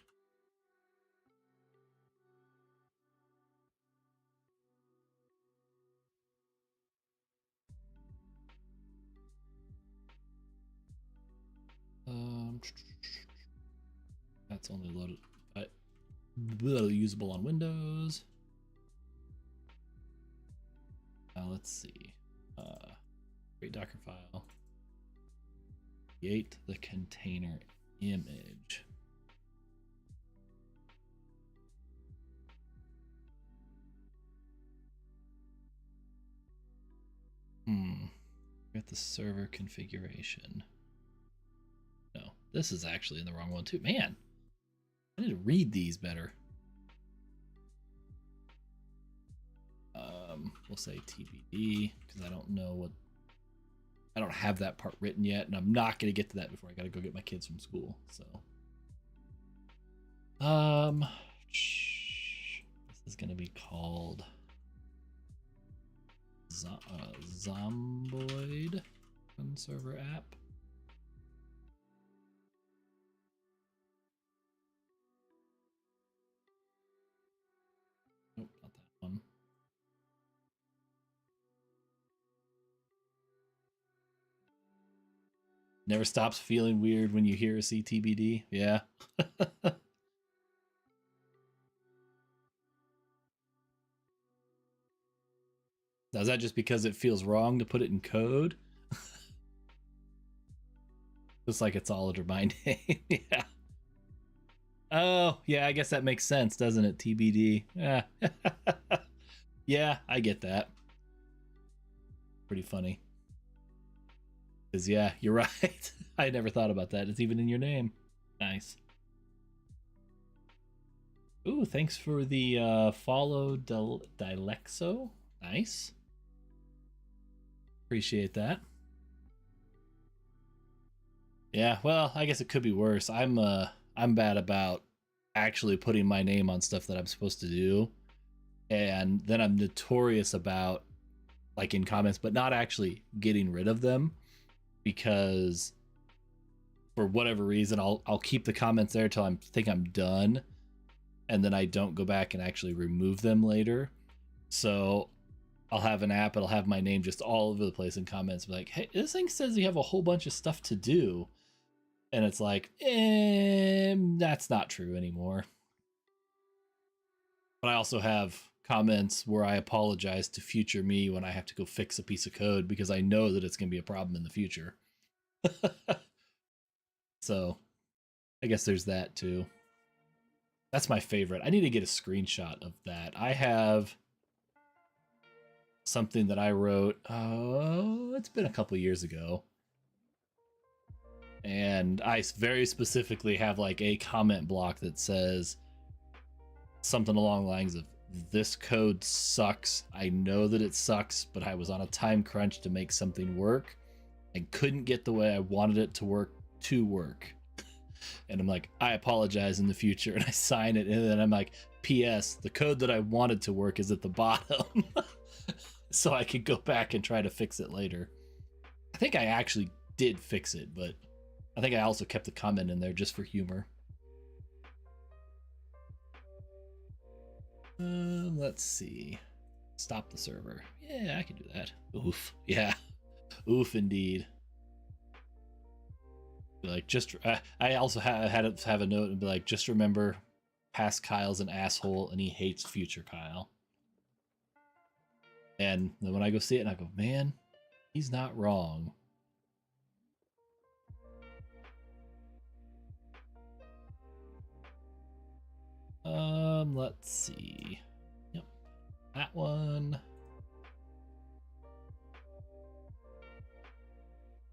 That's only loaded, but usable on Windows. Let's see. Create Docker file. Create the container image. Get the server configuration. No, this is actually in the wrong one too. Man, I need to read these better. We'll say TBD because I don't know what. I don't have that part written yet, and I'm not going to get to that before I got to go get my kids from school. So, this is going to be called Zomboid server app. Nope, not that one. Never stops feeling weird when you hear a CTBD. Yeah. Now, is that just because it feels wrong to put it in code? Looks like it's all under my name. Yeah. Oh, yeah, I guess that makes sense, doesn't it? TBD. Yeah. Yeah, I get that. Pretty funny. Because, yeah, you're right. I never thought about that. It's even in your name. Nice. Ooh, thanks for the follow, Dilexo. Nice. Appreciate that. Yeah, well, I guess it could be worse. I'm bad about actually putting my name on stuff that I'm supposed to do. And then I'm notorious about like in comments, but not actually getting rid of them because for whatever reason I'll keep the comments there till I think I'm done, and then I don't go back and actually remove them later. So I'll have an app, it'll have my name just all over the place in comments, like, hey, this thing says you have a whole bunch of stuff to do. And it's like, that's not true anymore. But I also have comments where I apologize to future me when I have to go fix a piece of code because I know that it's going to be a problem in the future. So I guess there's that too. That's my favorite. I need to get a screenshot of that. I have something that I wrote, it's been a couple years ago. And I very specifically have like a comment block that says something along the lines of, this code sucks. I know that it sucks, but I was on a time crunch to make something work and couldn't get the way I wanted it to work. And I'm like, I apologize in the future. And I sign it. And then I'm like, P.S. the code that I wanted to work is at the bottom. So I could go back and try to fix it later. I think I actually did fix it, but I think I also kept the comment in there just for humor. Let's see. Stop the server. Yeah, I can do that. Oof. Yeah. Oof, indeed. Like, just I also had to have a note and be like, just remember, past Kyle's an asshole and he hates future Kyle. And then when I go see it, and I go, man, he's not wrong. Let's see. Yep, that one.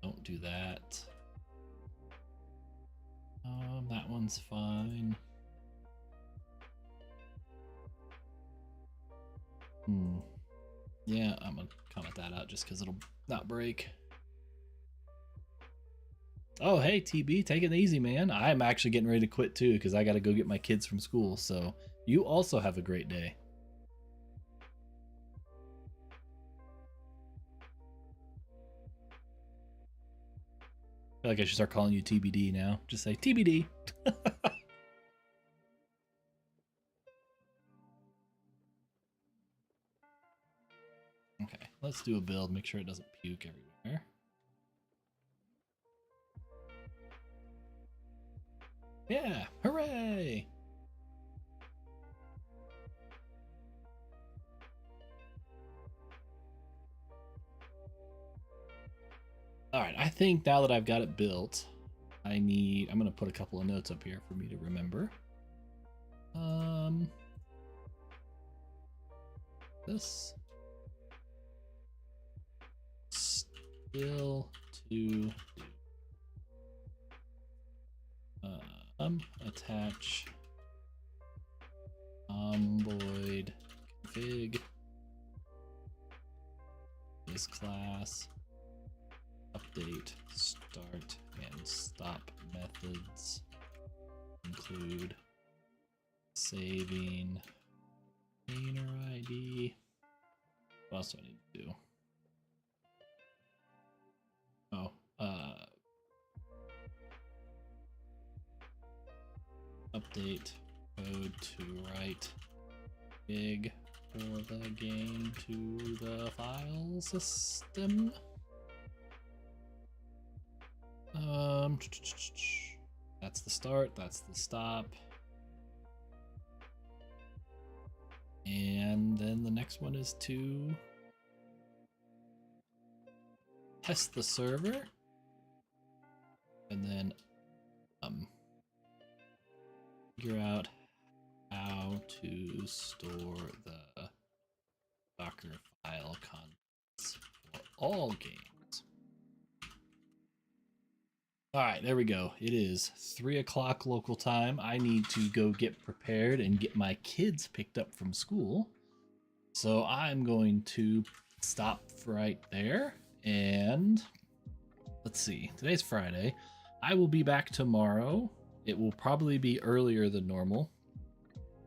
Don't do that. That one's fine. Yeah, I'm gonna comment that out just because it'll not break. Oh, hey, TB, take it easy, man. I'm actually getting ready to quit too because I got to go get my kids from school. So you also have a great day. I feel like I should start calling you TBD now. Just say TBD. Okay, let's do a build. Make sure it doesn't puke everywhere. Yeah, hooray! All right, I think now that I've got it built, I'm gonna put a couple of notes up here for me to remember. This still to do. Attach Omboid config this class, update start and stop methods, include saving container ID. What else do I need to do? Oh, update code to write big for the game to the file system. That's the start, that's the stop. And then the next one is to test the server, and then figure out how to store the Docker file contents for all games. All right, there we go. It is 3 o'clock local time. I need to go get prepared and get my kids picked up from school. So I'm going to stop right there. And let's see, today's Friday. I will be back tomorrow. It will probably be earlier than normal,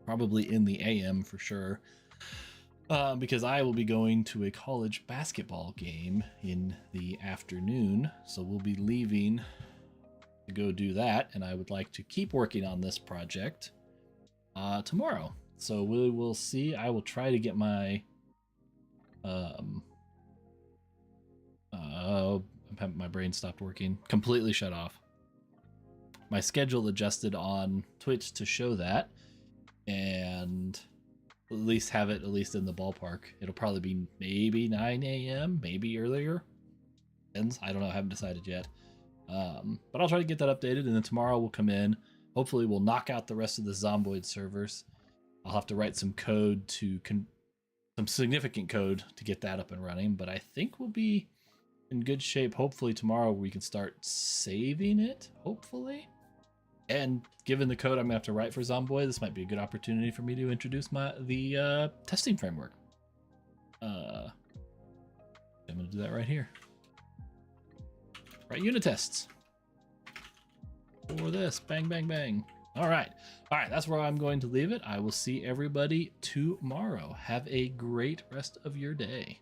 probably in the AM for sure, because I will be going to a college basketball game in the afternoon. So we'll be leaving to go do that, and I would like to keep working on this project tomorrow. So we will see. I will try to get my my brain stopped working, completely shut off. My schedule adjusted on Twitch to show that, and at least have it at least in the ballpark. It'll probably be maybe 9 a.m., maybe earlier. Depends. I don't know. I haven't decided yet. But I'll try to get that updated, and then tomorrow we'll come in. Hopefully we'll knock out the rest of the Zomboid servers. I'll have to write some code to some significant code to get that up and running, but I think we'll be in good shape. Hopefully tomorrow we can start saving it, hopefully. And given the code I'm gonna have to write for Zomboid, this might be a good opportunity for me to introduce the testing framework. I'm gonna do that right here. Right, unit tests for this. Bang, bang, bang. All right. That's where I'm going to leave it. I will see everybody tomorrow. Have a great rest of your day.